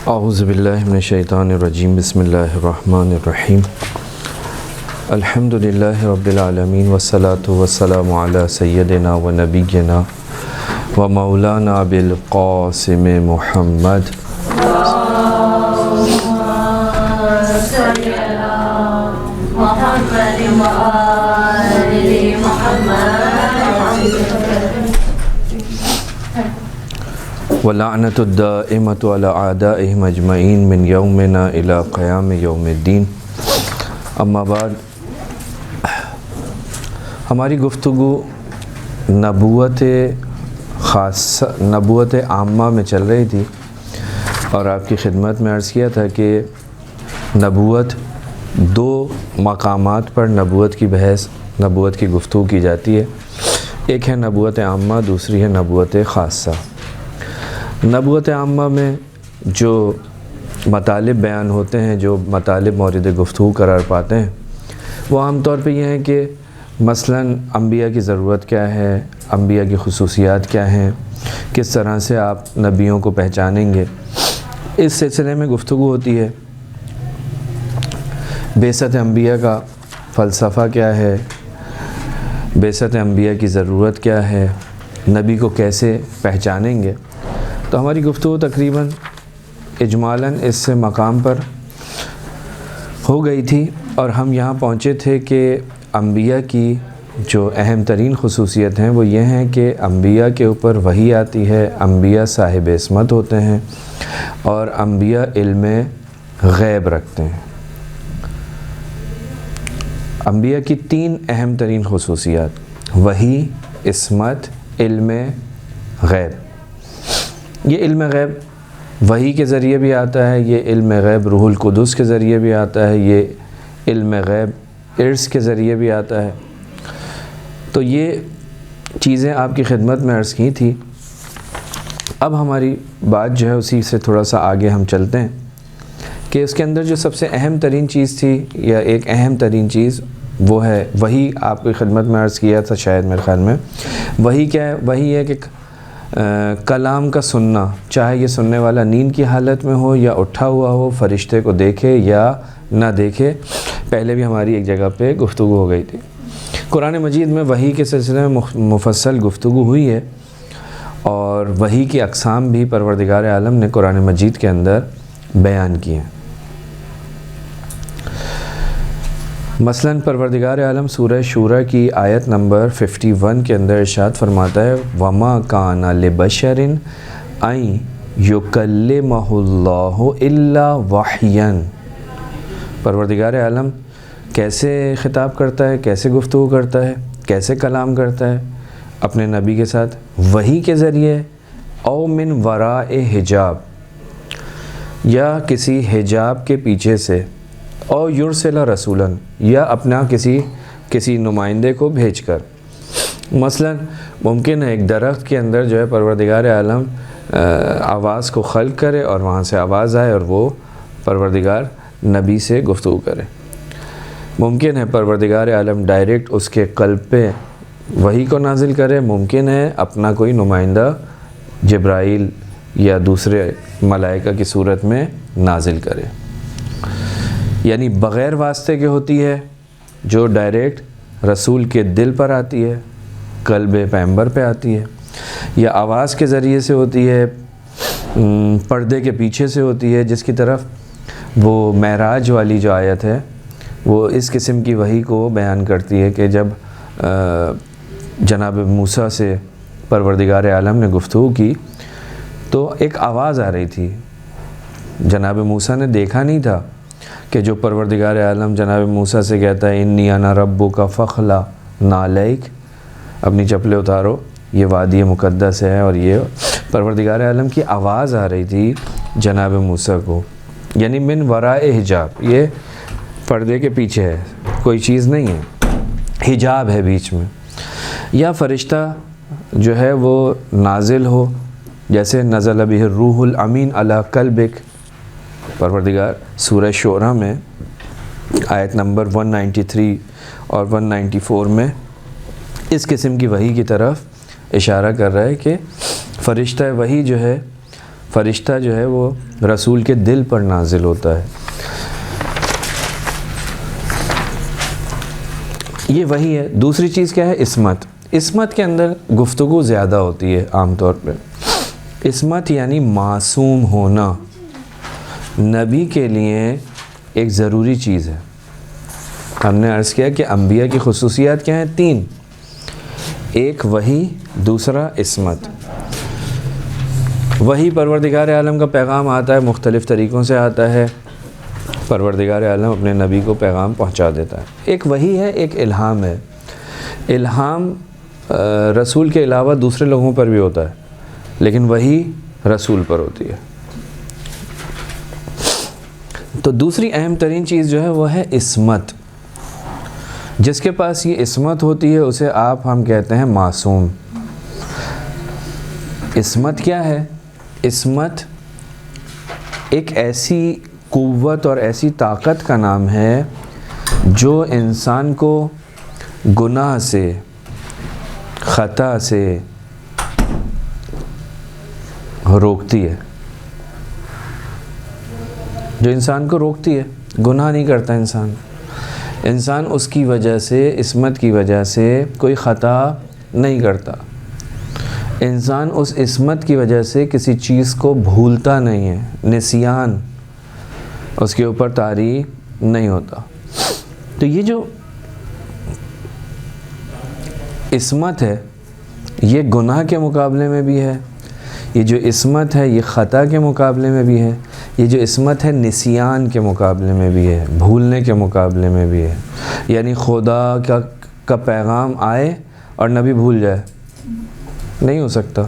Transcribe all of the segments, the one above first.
اعوذ باللہ من الشیطان الرجیم بسم اللہ الرحمن الرحیم الحمدللہ رب العالمین والصلاة والسلام علی سیدنا و نبینا و مولانا بالقاسم محمد وَلَعْنَةُ الدَّائِمَةُ عَلَىٰ أَعْدَائِهِمْ أَجْمَعِينَ مِنْ يَوْمِنَا إِلَىٰ قِيَامِ يَوْمِ الدِّينِ اما بعد، ہماری گفتگو نبوت عامہ میں چل رہی تھی اور آپ کی خدمت میں عرض کیا تھا کہ نبوت دو مقامات پر نبوت کی بحث، نبوت کی گفتگو کی جاتی ہے۔ ایک ہے نبوت عامہ، دوسری ہے نبوت خاصہ۔ نبوت عامہ میں جو مطالب بیان ہوتے ہیں، جو مطالب مورد گفتگو قرار پاتے ہیں، وہ عام طور پہ یہ ہیں کہ مثلاً انبیاء کی ضرورت کیا ہے، انبیاء کی خصوصیات کیا ہیں، کس طرح سے آپ نبیوں کو پہچانیں گے، اس سلسلے میں گفتگو ہوتی ہے۔ بعثت انبیاء کا فلسفہ کیا ہے، بعثت انبیاء کی ضرورت کیا ہے، نبی کو کیسے پہچانیں گے، تو ہماری گفتگو تقریباً اجمالاً اس سے مقام پر ہو گئی تھی، اور ہم یہاں پہنچے تھے کہ انبیاء کی جو اہم ترین خصوصیت ہیں وہ یہ ہیں کہ انبیاء کے اوپر وحی آتی ہے، انبیاء صاحب عصمت ہوتے ہیں، اور انبیاء علم غیب رکھتے ہیں۔ انبیاء کی تین اہم ترین خصوصیات: وحی، عصمت، علم غیب۔ یہ علم غیب وحی کے ذریعے بھی آتا ہے، یہ علم غیب روح القدس کے ذریعے بھی آتا ہے، یہ علم غیب ارث کے ذریعے بھی آتا ہے۔ تو یہ چیزیں آپ کی خدمت میں عرض کی تھی۔ اب ہماری بات جو ہے اسی سے تھوڑا سا آگے ہم چلتے ہیں کہ اس کے اندر جو سب سے اہم ترین چیز تھی، یا ایک اہم ترین چیز، وہ ہے وحی۔ آپ کی خدمت میں عرض کیا تھا شاید میرے خیال میں، وحی کیا ہے؟ وحی ہے کہ کلام کا سننا، چاہے یہ سننے والا نیند کی حالت میں ہو یا اٹھا ہوا ہو، فرشتے کو دیکھے یا نہ دیکھے۔ پہلے بھی ہماری ایک جگہ پہ گفتگو ہو گئی تھی۔ قرآن مجید میں وحی کے سلسلے میں مفصل گفتگو ہوئی ہے، اور وحی کی اقسام بھی پروردگار عالم نے قرآن مجید کے اندر بیان کی ہیں۔ مثلاً پروردگار عالم سورہ شورى کی آیت نمبر 51 کے اندر ارشاد فرماتا ہے: وَمَا كَانَ لِبَشَرٍ أَن يُكَلِّمَهُ اللَّهُ إِلَّا وَحْيًا۔ پروردگار عالم کیسے خطاب کرتا ہے، کیسے گفتگو کرتا ہے، کیسے کلام کرتا ہے اپنے نبی کے ساتھ؟ وحی کے ذریعے، او من وراء حجاب، یا کسی حجاب کے پیچھے سے، او یرسل رسولاً، یا اپنا کسی نمائندے کو بھیج کر۔ مثلا ممکن ہے ایک درخت کے اندر جو ہے پروردگار عالم آواز کو خلق کرے، اور وہاں سے آواز آئے اور وہ پروردگار نبی سے گفتگو کرے۔ ممکن ہے پروردگار عالم ڈائریکٹ اس کے قلب پہ وحی کو نازل کرے، ممکن ہے اپنا کوئی نمائندہ جبرائیل یا دوسرے ملائکہ کی صورت میں نازل کرے، یعنی بغیر واسطے کے ہوتی ہے، جو ڈائریکٹ رسول کے دل پر آتی ہے، قلب پیغمبر پہ آتی ہے، یا آواز کے ذریعے سے ہوتی ہے، پردے کے پیچھے سے ہوتی ہے، جس کی طرف وہ معراج والی جو آیت ہے وہ اس قسم کی وحی کو بیان کرتی ہے کہ جب جناب موسیٰ سے پروردگار عالم نے گفتگو کی تو ایک آواز آ رہی تھی۔ جناب موسیٰ نے دیکھا نہیں تھا کہ جو پروردگار عالم جناب موسیٰ سے کہتا ہے انی انا ربک فاخلع نعلیک، اپنی چپلیں اتارو، یہ وادی مقدس ہے، اور یہ پروردگار عالم کی آواز آ رہی تھی جناب موسیٰ کو، یعنی من وراء حجاب، یہ پردے کے پیچھے ہے، کوئی چیز نہیں ہے، حجاب ہے بیچ میں۔ یا فرشتہ جو ہے وہ نازل ہو، جیسے نزل بہ الروح الامین علی قلبک، پروردگار سورہ شعراء میں آیت نمبر 193 اور 194 میں اس قسم کی وحی کی طرف اشارہ کر رہا ہے کہ فرشتہ وحی جو ہے فرشتہ جو ہے وہ رسول کے دل پر نازل ہوتا ہے. یہ وہی ہے. دوسری چیز کیا ہے؟ عصمت. عصمت کے اندر گفتگو زیادہ ہوتی ہے عام طور پہ. عصمت یعنی معصوم ہونا نبی کے لیے ایک ضروری چیز ہے. ہم نے عرض کیا کہ انبیاء کی خصوصیات کیا ہیں؟ 3. ایک وحی، دوسرا عصمت. وحی پروردگار عالم کا پیغام آتا ہے، مختلف طریقوں سے آتا ہے. پروردگار عالم اپنے نبی کو پیغام پہنچا دیتا ہے. ایک وحی ہے، ایک الہام ہے. الہام رسول کے علاوہ دوسرے لوگوں پر بھی ہوتا ہے، لیکن وحی رسول پر ہوتی ہے. تو دوسری اہم ترین چیز جو ہے وہ ہے عصمت. جس کے پاس یہ عصمت ہوتی ہے اسے ہم کہتے ہیں معصوم. عصمت کیا ہے؟ عصمت ایک ایسی قوت اور ایسی طاقت کا نام ہے جو انسان کو گناہ سے، خطا سے روکتی ہے. جو انسان کو روکتی ہے. گناہ نہیں کرتا انسان اس کی وجہ سے، عصمت کی وجہ سے کوئی خطا نہیں کرتا. انسان اس عصمت کی وجہ سے کسی چیز کو بھولتا نہیں ہے. نسیان اس کے اوپر طاری نہیں ہوتا. تو یہ جو عصمت ہے یہ گناہ کے مقابلے میں بھی ہے. یہ جو عصمت ہے یہ خطا کے مقابلے میں بھی ہے. یہ جو عصمت ہے نسیان کے مقابلے میں بھی ہے، بھولنے کے مقابلے میں بھی ہے. یعنی خدا کا پیغام آئے اور نبی بھول جائے، نہیں ہو سکتا.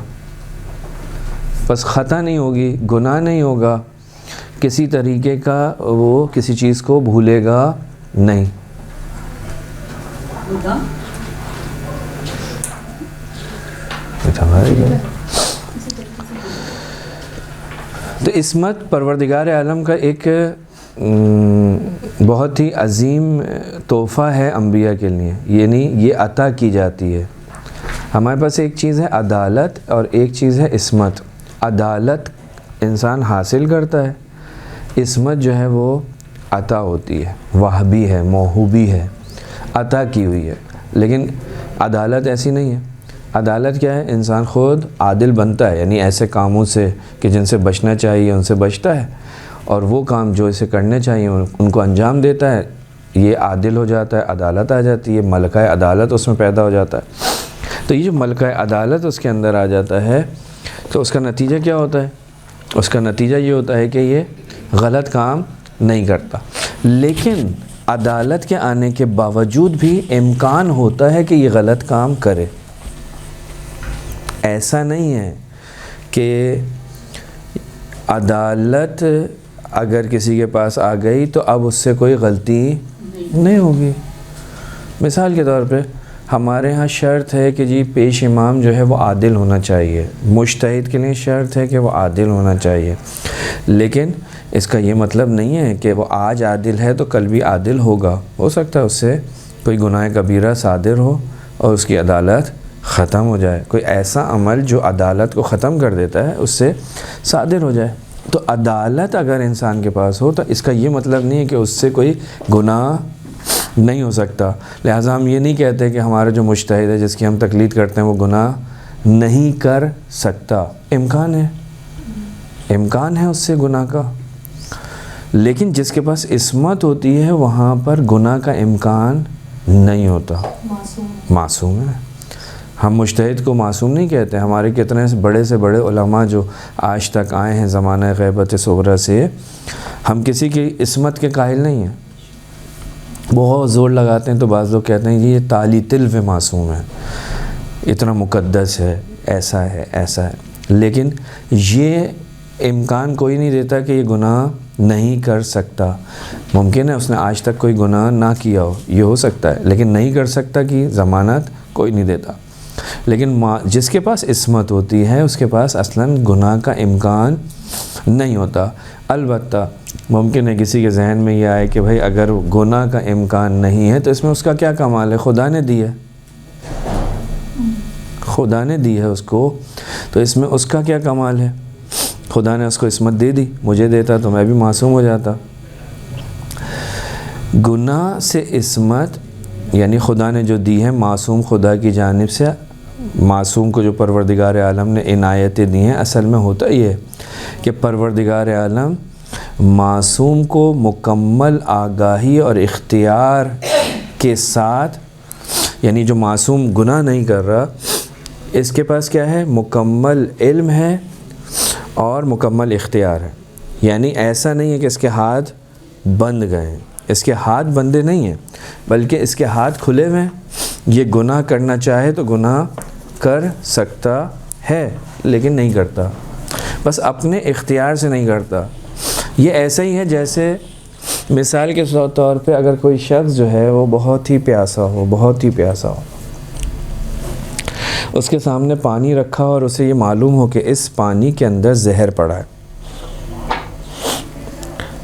بس خطا نہیں ہوگی، گناہ نہیں ہوگا، کسی طریقے کا وہ کسی چیز کو بھولے گا نہیں. تو عصمت پروردگار عالم کا ایک بہت ہی عظیم تحفہ ہے انبیاء کے لیے. یعنی یہ عطا کی جاتی ہے. ہمارے پاس ایک چیز ہے عدالت اور ایک چیز ہے عصمت. عدالت انسان حاصل کرتا ہے، عصمت جو ہے وہ عطا ہوتی ہے، وہبی ہے، موہوبی ہے، عطا کی ہوئی ہے. لیکن عدالت ایسی نہیں ہے. عدالت کیا ہے؟ انسان خود عادل بنتا ہے، یعنی ایسے کاموں سے کہ جن سے بچنا چاہیے ان سے بچتا ہے، اور وہ کام جو اسے کرنے چاہیے ان کو انجام دیتا ہے. یہ عادل ہو جاتا ہے، عدالت آ جاتی ہے، ملکہ عدالت اس میں پیدا ہو جاتا ہے. تو یہ جو ملکہ عدالت اس کے اندر آ جاتا ہے تو اس کا نتیجہ کیا ہوتا ہے؟ اس کا نتیجہ یہ ہوتا ہے کہ یہ غلط کام نہیں کرتا. لیکن عدالت کے آنے کے باوجود بھی امکان ہوتا ہے کہ یہ غلط کام کرے. ایسا نہیں ہے کہ عدالت اگر کسی کے پاس آ گئی تو اب اس سے کوئی غلطی نہیں ہوگی. مثال کے طور پہ ہمارے ہاں شرط ہے کہ جی پیش امام جو ہے وہ عادل ہونا چاہیے. مجتہد کے لیے شرط ہے کہ وہ عادل ہونا چاہیے. لیکن اس کا یہ مطلب نہیں ہے کہ وہ آج عادل ہے تو کل بھی عادل ہوگا. ہو سکتا ہے اس سے کوئی گناہ کبیرہ صادر ہو اور اس کی عدالت ختم ہو جائے. کوئی ایسا عمل جو عدالت کو ختم کر دیتا ہے اس سے صادر ہو جائے. تو عدالت اگر انسان کے پاس ہو تو اس کا یہ مطلب نہیں ہے کہ اس سے کوئی گناہ نہیں ہو سکتا. لہٰذا ہم یہ نہیں کہتے کہ ہمارا جو مجتہد ہے جس کی ہم تقلید کرتے ہیں وہ گناہ نہیں کر سکتا. امکان ہے اس سے گناہ کا. لیکن جس کے پاس عصمت ہوتی ہے وہاں پر گناہ کا امکان نہیں ہوتا. معصوم ہے. ہم مجتہد کو معصوم نہیں کہتے. ہمارے کتنے بڑے سے بڑے علماء جو آج تک آئے ہیں زمانہ غیبت صغریٰ سے، ہم کسی کی عصمت کے قائل نہیں ہیں. بہت زور لگاتے ہیں تو بعض لوگ کہتے ہیں کہ یہ تالی تلو معصوم ہے، اتنا مقدس ہے، ایسا ہے ایسا ہے. لیکن یہ امکان کوئی نہیں دیتا کہ یہ گناہ نہیں کر سکتا. ممکن ہے اس نے آج تک کوئی گناہ نہ کیا ہو، یہ ہو سکتا ہے، لیکن نہیں کر سکتا کہ ضمانت کوئی نہیں دیتا. لیکن جس کے پاس عصمت ہوتی ہے اس کے پاس اصلاً گناہ کا امکان نہیں ہوتا. البتہ ممکن ہے کسی کے ذہن میں یہ آئے کہ بھائی اگر گناہ کا امکان نہیں ہے تو اس میں اس کا کیا کمال ہے؟ خدا نے دی ہے، خدا نے دی ہے اس کو، تو اس میں اس کا کیا کمال ہے؟ خدا نے اس کو عصمت دے دی، مجھے دیتا تو میں بھی معصوم ہو جاتا۔ گناہ سے عصمت یعنی خدا نے جو دی ہے معصوم خدا کی جانب سے، معصوم کو جو پروردگار عالم نے عنایتیں دی ہیں، اصل میں ہوتا یہ ہے کہ پروردگار عالم معصوم کو مکمل آگاہی اور اختیار کے ساتھ، یعنی جو معصوم گناہ نہیں کر رہا، اس کے پاس کیا ہے؟ مکمل علم ہے اور مکمل اختیار ہے۔ یعنی ایسا نہیں ہے کہ اس کے ہاتھ بند گئے ہیں، اس کے ہاتھ بندے نہیں ہیں، بلکہ اس کے ہاتھ کھلے ہوئے ہیں۔ یہ گناہ کرنا چاہے تو گناہ کر سکتا ہے لیکن نہیں کرتا، بس اپنے اختیار سے نہیں کرتا۔ یہ ایسا ہی ہے جیسے مثال کے طور پہ اگر کوئی شخص جو ہے وہ بہت ہی پیاسا ہو، اس کے سامنے پانی رکھا اور اسے یہ معلوم ہو کہ اس پانی کے اندر زہر پڑا ہے،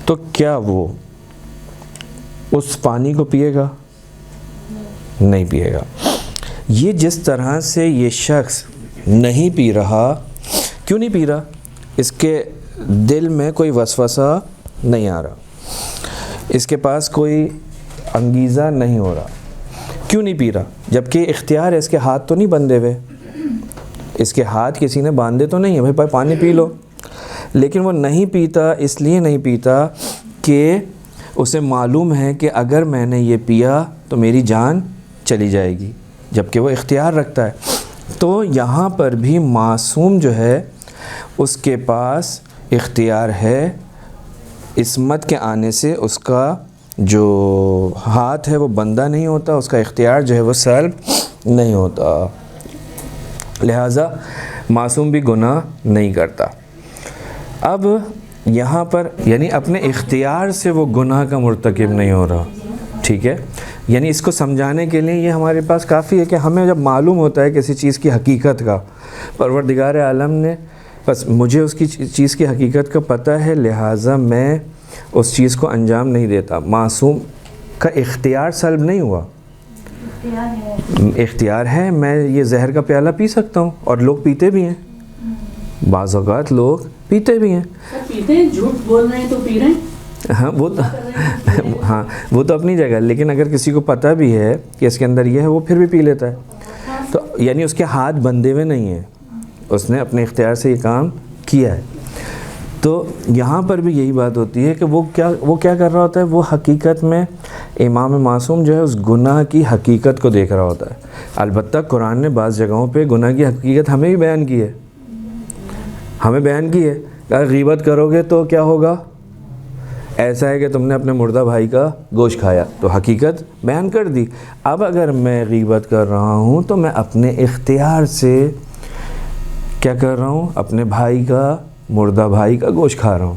تو کیا وہ اس پانی کو پیے گا؟ نہیں پیے گا۔ یہ جس طرح سے یہ شخص نہیں پی رہا، کیوں نہیں پی رہا؟ اس کے دل میں کوئی وسوسہ نہیں آ رہا، اس کے پاس کوئی انگیزہ نہیں ہو رہا، کیوں نہیں پی رہا؟ جبکہ اختیار ہے، اس کے ہاتھ تو نہیں بندھے ہوئے، اس کے ہاتھ کسی نے باندھے تو نہیں ہے، بھائی پانی پی لو، لیکن وہ نہیں پیتا۔ اس لیے نہیں پیتا کہ اسے معلوم ہے کہ اگر میں نے یہ پیا تو میری جان چلی جائے گی، جبکہ وہ اختیار رکھتا ہے۔ تو یہاں پر بھی معصوم جو ہے اس کے پاس اختیار ہے، عصمت کے آنے سے اس کا جو ہاتھ ہے وہ بندہ نہیں ہوتا، اس کا اختیار جو ہے وہ سلب نہیں ہوتا، لہٰذا معصوم بھی گناہ نہیں کرتا۔ اب یہاں پر یعنی اپنے اختیار سے وہ گناہ کا مرتکب نہیں ہو رہا، ٹھیک ہے؟ یعنی اس کو سمجھانے کے لیے یہ ہمارے پاس کافی ہے کہ ہمیں جب معلوم ہوتا ہے کسی چیز کی حقیقت کا، پروردگار عالم نے بس مجھے اس کی چیز کی حقیقت کا پتہ ہے، لہٰذا میں اس چیز کو انجام نہیں دیتا۔ معصوم کا اختیار سلب نہیں ہوا، اختیار ہے، میں یہ زہر کا پیالہ پی سکتا ہوں، اور لوگ پیتے بھی ہیں، بعض اوقات لوگ پیتے بھی ہیں، جھوٹ بول رہے ہیں تو پی رہے ہیں، ہاں وہ تو اپنی جگہ، لیکن اگر کسی کو پتہ بھی ہے کہ اس کے اندر یہ ہے، وہ پھر بھی پی لیتا ہے، تو یعنی اس کے ہاتھ بندھے ہوئے نہیں ہیں، اس نے اپنے اختیار سے یہ کام کیا ہے۔ تو یہاں پر بھی یہی بات ہوتی ہے کہ وہ کیا کر رہا ہوتا ہے؟ وہ حقیقت میں امام معصوم جو ہے اس گناہ کی حقیقت کو دیکھ رہا ہوتا ہے۔ البتہ قرآن نے بعض جگہوں پہ گناہ کی حقیقت ہمیں بھی بیان کی ہے، اگر غیبت کرو گے تو کیا ہوگا؟ ایسا ہے کہ تم نے اپنے مردہ بھائی کا گوشت کھایا، تو حقیقت بیان کر دی۔ اب اگر میں غیبت کر رہا ہوں تو میں اپنے اختیار سے کیا کر رہا ہوں؟ اپنے بھائی کا، مردہ بھائی کا گوشت کھا رہا ہوں،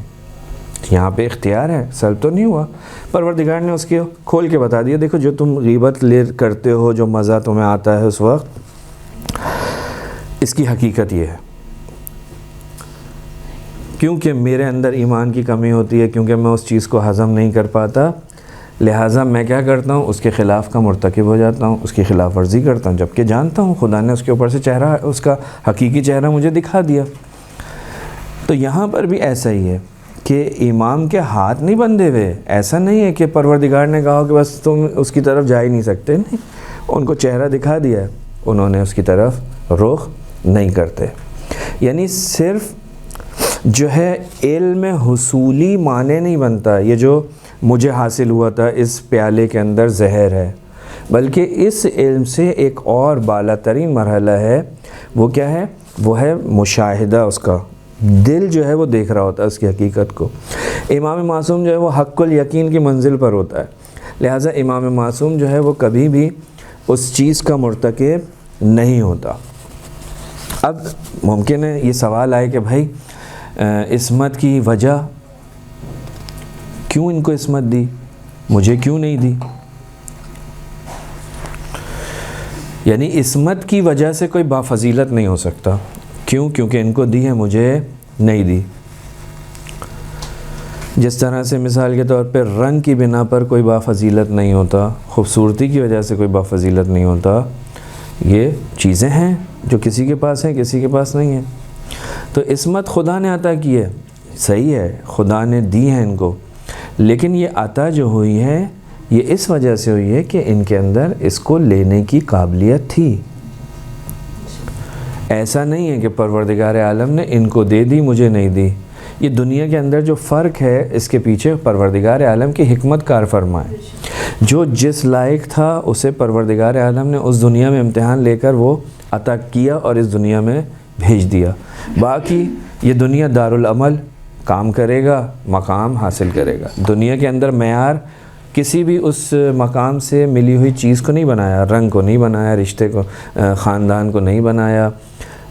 یہاں پہ اختیار ہے، سلب تو نہیں ہوا۔ پروردگار نے اس کے کھول کے بتا دیا، دیکھو جو تم غیبت کرتے ہو، جو مزہ تمہیں آتا ہے اس وقت، اس کی حقیقت یہ ہے کیونکہ میرے اندر ایمان کی کمی ہوتی ہے، کیونکہ میں اس چیز کو ہضم نہیں کر پاتا، لہٰذا میں کیا کرتا ہوں؟ اس کے خلاف کا مرتکب ہو جاتا ہوں، اس کی خلاف ورزی کرتا ہوں، جبکہ جانتا ہوں خدا نے اس کے اوپر سے چہرہ، اس کا حقیقی چہرہ مجھے دکھا دیا۔ تو یہاں پر بھی ایسا ہی ہے کہ امام کے ہاتھ نہیں بندھے ہوئے، ایسا نہیں ہے کہ پروردگار نے کہا کہ بس تم اس کی طرف جا ہی نہیں سکتے، نہیں، ان کو چہرہ دکھا دیا ہے، انہوں نے اس کی طرف رخ نہیں کرتے۔ یعنی صرف جو ہے علم حصولی معنی نہیں بنتا یہ جو مجھے حاصل ہوا تھا اس پیالے کے اندر زہر ہے، بلکہ اس علم سے ایک اور بالا ترین مرحلہ ہے، وہ کیا ہے؟ وہ ہے مشاہدہ، اس کا دل جو ہے وہ دیکھ رہا ہوتا ہے اس کی حقیقت کو۔ امام معصوم جو ہے وہ حق الیقین کی منزل پر ہوتا ہے، لہٰذا امام معصوم جو ہے وہ کبھی بھی اس چیز کا مرتکب نہیں ہوتا۔ اب ممکن ہے یہ سوال آئے کہ بھائی عصمت کی وجہ کیوں ان کو عصمت دی، مجھے کیوں نہیں دی؟ یعنی عصمت کی وجہ سے کوئی بافضیلت نہیں ہو سکتا، کیوں؟ کیونکہ ان کو دی ہے، مجھے نہیں دی۔ جس طرح سے مثال کے طور پہ رنگ کی بنا پر کوئی بافضیلت نہیں ہوتا، خوبصورتی کی وجہ سے کوئی بافضیلت نہیں ہوتا، یہ چیزیں ہیں جو کسی کے پاس ہیں، کسی کے پاس نہیں ہیں۔ تو عصمت خدا نے عطا کی ہے، صحیح ہے، خدا نے دی ہے ان کو، لیکن یہ عطا جو ہوئی ہے یہ اس وجہ سے ہوئی ہے کہ ان کے اندر اس کو لینے کی قابلیت تھی۔ ایسا نہیں ہے کہ پروردگار عالم نے ان کو دے دی مجھے نہیں دی۔ یہ دنیا کے اندر جو فرق ہے اس کے پیچھے پروردگار عالم کی حکمت کار فرما ہے۔ جو جس لائق تھا اسے پروردگار عالم نے اس دنیا میں امتحان لے کر وہ عطا کیا اور اس دنیا میں بھیج دیا۔ باقی یہ دنیا دارالعمل، کام کرے گا مقام حاصل کرے گا۔ دنیا کے اندر معیار کسی بھی اس مقام سے ملی ہوئی چیز کو نہیں بنایا، رنگ کو نہیں بنایا، رشتے کو، خاندان کو نہیں بنایا،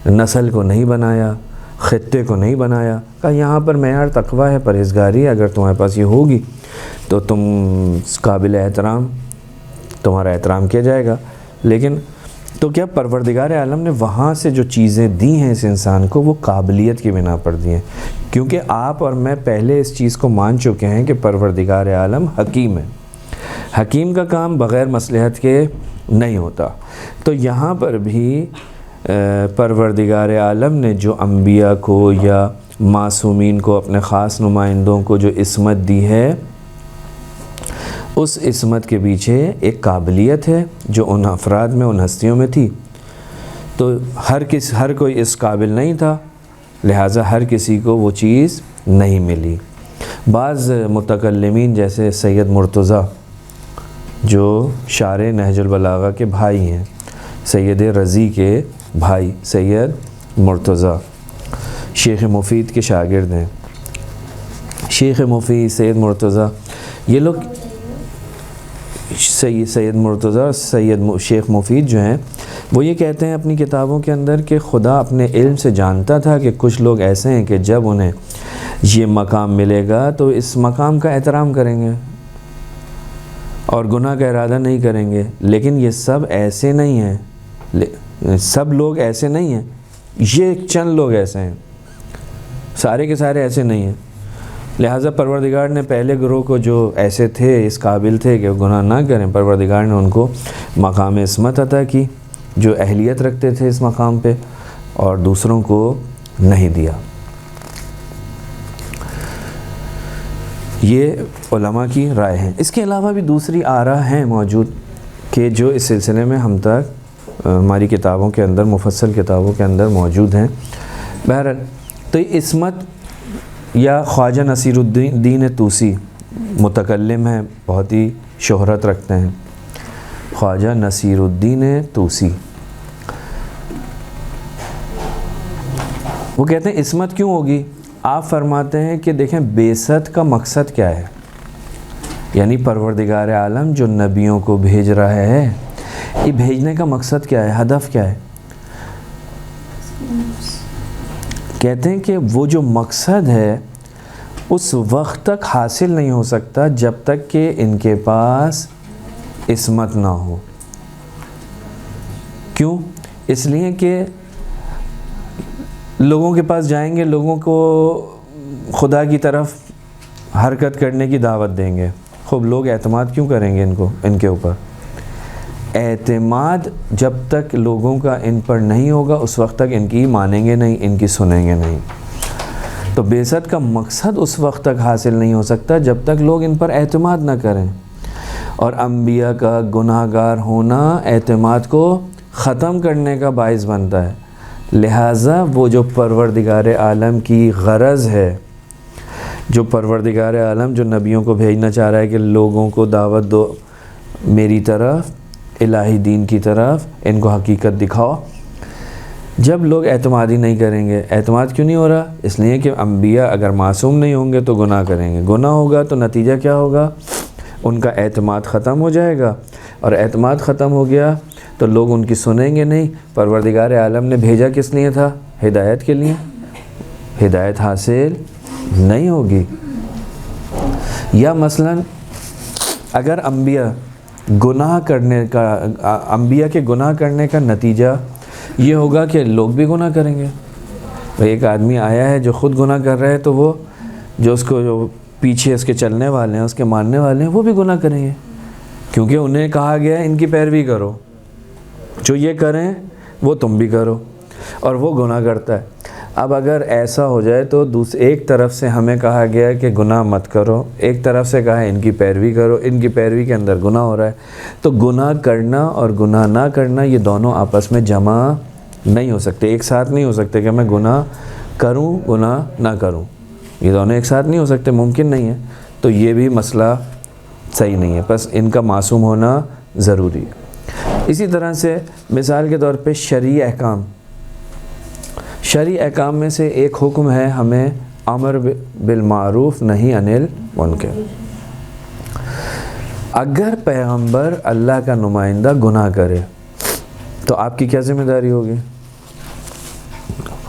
نسل کو نہیں بنایا، خطے کو نہیں بنایا۔ کہا یہاں پر معیار تقویٰ ہے، پرہیزگاری ہے، اگر تمہارے پاس یہ ہوگی تو تم قابل احترام، تمہارا احترام کیا جائے گا۔ لیکن تو کیا پروردگار عالم نے وہاں سے جو چیزیں دی ہیں اس انسان کو وہ قابلیت کی بنا پر دی ہیں، کیونکہ آپ اور میں پہلے اس چیز کو مان چکے ہیں کہ پروردگار عالم حکیم ہے۔ حکیم کا کام بغیر مصلحت کے نہیں ہوتا۔ تو یہاں پر بھی پروردگار عالم نے جو انبیاء کو یا معصومین کو، اپنے خاص نمائندوں کو جو عصمت دی ہے، اس عصمت کے پیچھے ایک قابلیت ہے جو ان افراد میں، ان ہستیوں میں تھی۔ تو ہر کوئی اس قابل نہیں تھا، لہٰذا ہر کسی کو وہ چیز نہیں ملی۔ بعض متکلمین جیسے سید مرتضیٰ جو شارح نہج البلاغہ کے بھائی ہیں، سید رضی کے بھائی سید مرتضیٰ شیخ مفید کے شاگرد ہیں۔ شیخ مفید، سید مرتضیٰ، یہ لوگ سید مرتضیٰ اور شیخ مفید جو ہیں وہ یہ کہتے ہیں اپنی کتابوں کے اندر کہ خدا اپنے علم سے جانتا تھا کہ کچھ لوگ ایسے ہیں کہ جب انہیں یہ مقام ملے گا تو اس مقام کا احترام کریں گے اور گناہ کا ارادہ نہیں کریں گے، لیکن یہ سب ایسے نہیں ہیں، سب لوگ ایسے نہیں ہیں، یہ چند لوگ ایسے ہیں، سارے کے سارے ایسے نہیں ہیں۔ لہٰذا پروردگار نے پہلے گروہ کو جو ایسے تھے، اس قابل تھے کہ گناہ نہ کریں، پروردگار نے ان کو مقام عصمت عطا کی، جو اہلیت رکھتے تھے اس مقام پہ، اور دوسروں کو نہیں دیا۔ یہ علماء کی رائے ہے۔ اس کے علاوہ بھی دوسری آراء ہیں موجود کہ جو اس سلسلے میں ہم تک ہماری کتابوں کے اندر، مفصل کتابوں کے اندر موجود ہیں۔ بہرحال تو یہ عصمت، یا خواجہ نصیر الدین طوسی متکلم ہیں، بہت ہی شہرت رکھتے ہیں، خواجہ نصیر الدین طوسی، وہ کہتے ہیں عصمت کیوں ہوگی؟ آپ فرماتے ہیں کہ دیکھیں بعثت کا مقصد کیا ہے، یعنی پروردگار عالم جو نبیوں کو بھیج رہا ہے، یہ بھیجنے کا مقصد کیا ہے، ہدف کیا ہے؟ کہتے ہیں کہ وہ جو مقصد ہے اس وقت تک حاصل نہیں ہو سکتا جب تک کہ ان کے پاس عصمت نہ ہو۔ کیوں؟ اس لیے کہ لوگوں کے پاس جائیں گے، لوگوں کو خدا کی طرف حرکت کرنے کی دعوت دیں گے، خوب لوگ اعتماد کیوں کریں گے ان کے اوپر؟ اعتماد جب تک لوگوں کا ان پر نہیں ہوگا اس وقت تک ان کی مانیں گے نہیں، ان کی سنیں گے نہیں۔ تو بعثت کا مقصد اس وقت تک حاصل نہیں ہو سکتا جب تک لوگ ان پر اعتماد نہ کریں، اور انبیاء کا گناہ گار ہونا اعتماد کو ختم کرنے کا باعث بنتا ہے۔ لہٰذا وہ جو پروردگار عالم کی غرض ہے، جو پروردگار عالم جو نبیوں کو بھیجنا چاہ رہا ہے کہ لوگوں کو دعوت دو میری طرف، الہی دین کی طرف، ان کو حقیقت دکھاؤ، جب لوگ اعتماد ہی نہیں کریں گے۔ اعتماد کیوں نہیں ہو رہا؟ اس لیے کہ انبیاء اگر معصوم نہیں ہوں گے تو گناہ کریں گے، گناہ ہوگا تو نتیجہ کیا ہوگا؟ ان کا اعتماد ختم ہو جائے گا، اور اعتماد ختم ہو گیا تو لوگ ان کی سنیں گے نہیں۔ پروردگار عالم نے بھیجا کس لیے تھا؟ ہدایت کے لیے، ہدایت حاصل نہیں ہوگی۔ یا مثلا اگر انبیاء کے گناہ کرنے کا نتیجہ یہ ہوگا کہ لوگ بھی گناہ کریں گے۔ ایک آدمی آیا ہے جو خود گناہ کر رہا ہے تو وہ جو پیچھے اس کے چلنے والے ہیں، اس کے ماننے والے ہیں، وہ بھی گناہ کریں گے، کیونکہ انہیں کہا گیا ہے ان کی پیروی کرو، جو یہ کریں وہ تم بھی کرو، اور وہ گناہ کرتا ہے۔ اب اگر ایسا ہو جائے تو ایک طرف سے ہمیں کہا گیا کہ گناہ مت کرو، ایک طرف سے کہا ہے ان کی پیروی کرو، ان کی پیروی کے اندر گناہ ہو رہا ہے، تو گناہ کرنا اور گناہ نہ کرنا یہ دونوں آپس میں جمع نہیں ہو سکتے، ایک ساتھ نہیں ہو سکتے کہ میں گناہ کروں گناہ نہ کروں، یہ دونوں ایک ساتھ نہیں ہو سکتے، ممکن نہیں ہے. تو یہ بھی مسئلہ صحیح نہیں ہے، بس ان کا معصوم ہونا ضروری ہے. اسی طرح سے مثال کے طور پہ شرعی احکام میں سے ایک حکم ہے ہمیں امر بالمعروف نہی عن المنکر. اگر پیغمبر اللہ کا نمائندہ گناہ کرے تو آپ کی کیا ذمہ داری ہوگی؟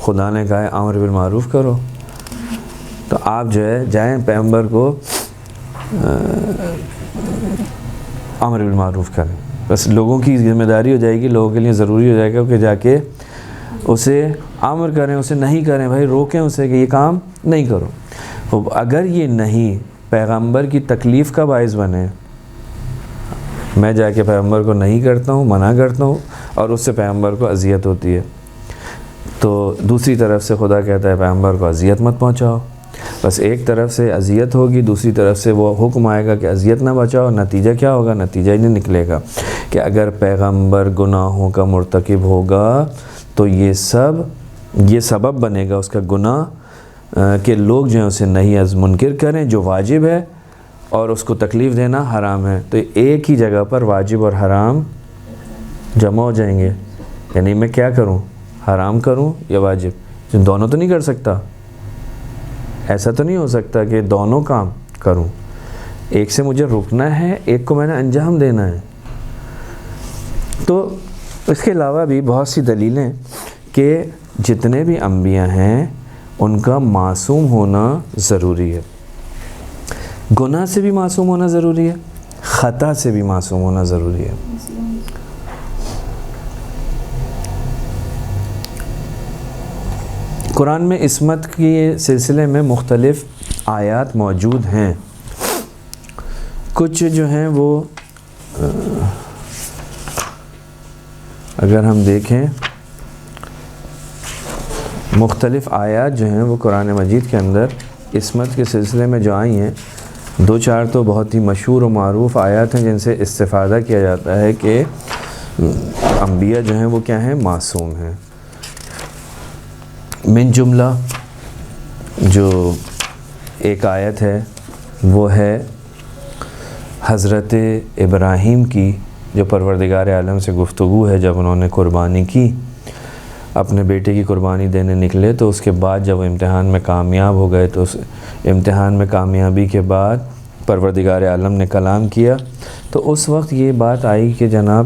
خدا نے کہا ہے امر بالمعروف کرو، تو آپ جو ہے جائیں پیغمبر کو امر بالمعروف کریں. بس لوگوں کی ذمہ داری ہو جائے گی، لوگوں کے لیے ضروری ہو جائے گا کہ جا کے اسے امر کریں، اسے نہیں کریں، بھائی روکیں اسے کہ یہ کام نہیں کرو. اگر یہ نہیں پیغمبر کی تکلیف کا باعث بنے، میں جا کے پیغمبر کو نہیں کرتا ہوں، منع کرتا ہوں اور اس سے پیغمبر کو اذیت ہوتی ہے، تو دوسری طرف سے خدا کہتا ہے پیغمبر کو اذیت مت پہنچاؤ. بس ایک طرف سے اذیت ہوگی، دوسری طرف سے وہ حکم آئے گا کہ اذیت نہ بچاؤ. نتیجہ کیا ہوگا؟ نتیجہ ہی نہیں نکلے گا کہ اگر پیغمبر گناہوں کا مرتکب ہوگا تو یہ سبب بنے گا اس کا گناہ کہ لوگ جو ہیں اسے نہیں از منکر کریں جو واجب ہے، اور اس کو تکلیف دینا حرام ہے. تو ایک ہی جگہ پر واجب اور حرام جمع ہو جائیں گے. یعنی میں کیا کروں؟ حرام کروں یا واجب؟ دونوں تو نہیں کر سکتا، ایسا تو نہیں ہو سکتا کہ دونوں کام کروں. ایک سے مجھے رکنا ہے، ایک کو میں نے انجام دینا ہے. تو اس کے علاوہ بھی بہت سی دلیلیں کہ جتنے بھی انبیاء ہیں ان کا معصوم ہونا ضروری ہے. گناہ سے بھی معصوم ہونا ضروری ہے، خطا سے بھی معصوم ہونا ضروری ہے. قرآن میں عصمت کے سلسلے میں مختلف آیات موجود ہیں. کچھ جو ہیں وہ اگر ہم دیکھیں مختلف آیات جو ہیں وہ قرآن مجید کے اندر عصمت کے سلسلے میں جو آئی ہیں، 2-4 تو بہت ہی مشہور و معروف آیات ہیں جن سے استفادہ کیا جاتا ہے کہ انبیاء جو ہیں وہ کیا ہیں؟ معصوم ہیں. من جملہ جو ایک آیت ہے وہ ہے حضرت ابراہیم کی، جو پروردگار عالم سے گفتگو ہے. جب انہوں نے قربانی کی، اپنے بیٹے کی قربانی دینے نکلے، تو اس کے بعد جب وہ امتحان میں کامیاب ہو گئے تو اس امتحان میں کامیابی کے بعد پروردگار عالم نے کلام کیا. تو اس وقت یہ بات آئی کہ جناب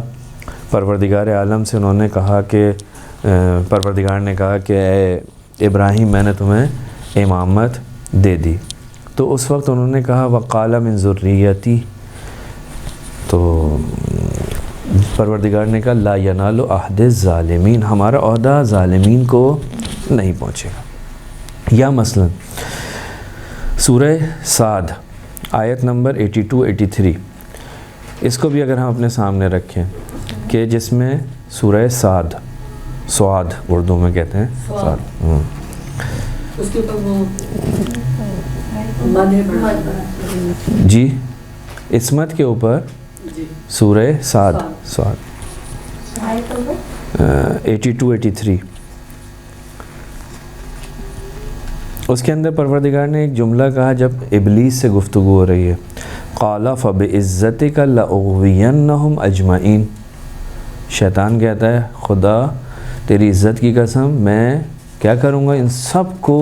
پروردگار عالم سے انہوں نے کہا کہ پروردگار نے کہا کہ اے ابراہیم میں نے تمہیں امامت دے دی. تو اس وقت انہوں نے کہا وقال من ذریتی، تو پروردگار نے کہا لا ینال عہد الظالمین، ہمارا عہدہ ظالمین کو نہیں پہنچے گا. یا مثلا سورہ صاد آیت نمبر 82-83، اس کو بھی اگر ہم اپنے سامنے رکھیں کہ جس میں سورہ سعاد اردو میں کہتے ہیں صاد، اس کے اوپر وہ جی عصمت کے اوپر سورہ صاد 82-83، اس کے اندر پروردگار نے ایک جملہ کہا جب ابلیس سے گفتگو ہو رہی ہے، قال فبعزتک لاغوینہم اجمعین. شیطان کہتا ہے خدا تیری عزت کی قسم میں کیا کروں گا؟ ان سب کو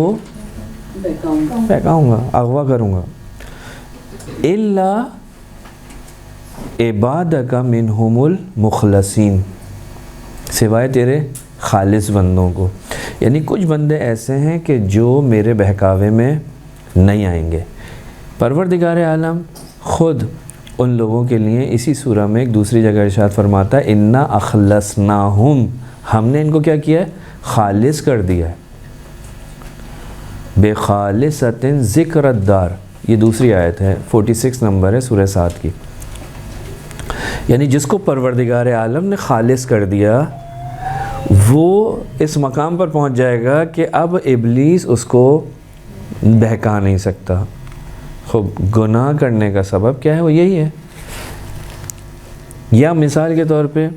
بہکاؤں گا، اغوا کروں گا. الا عبادک منہم المخلصین، سوائے تیرے خالص بندوں کو. یعنی کچھ بندے ایسے ہیں کہ جو میرے بہکاوے میں نہیں آئیں گے. پروردگار عالم خود ان لوگوں کے لیے اسی سورہ میں ایک دوسری جگہ ارشاد فرماتا ہے انا اخلصناہم، ہم نے ان کو کیا کیا ہے؟ خالص کر دیا ہے. بے خالصۃ ذکر الدار، یہ دوسری آیت ہے، 46 نمبر ہے سورہ صاد کی. یعنی جس کو پروردگار عالم نے خالص کر دیا وہ اس مقام پر پہنچ جائے گا کہ اب ابلیس اس کو بہکا نہیں سکتا. خب گناہ کرنے کا سبب کیا ہے؟ وہ یہی ہے. یا مثال کے طور پہ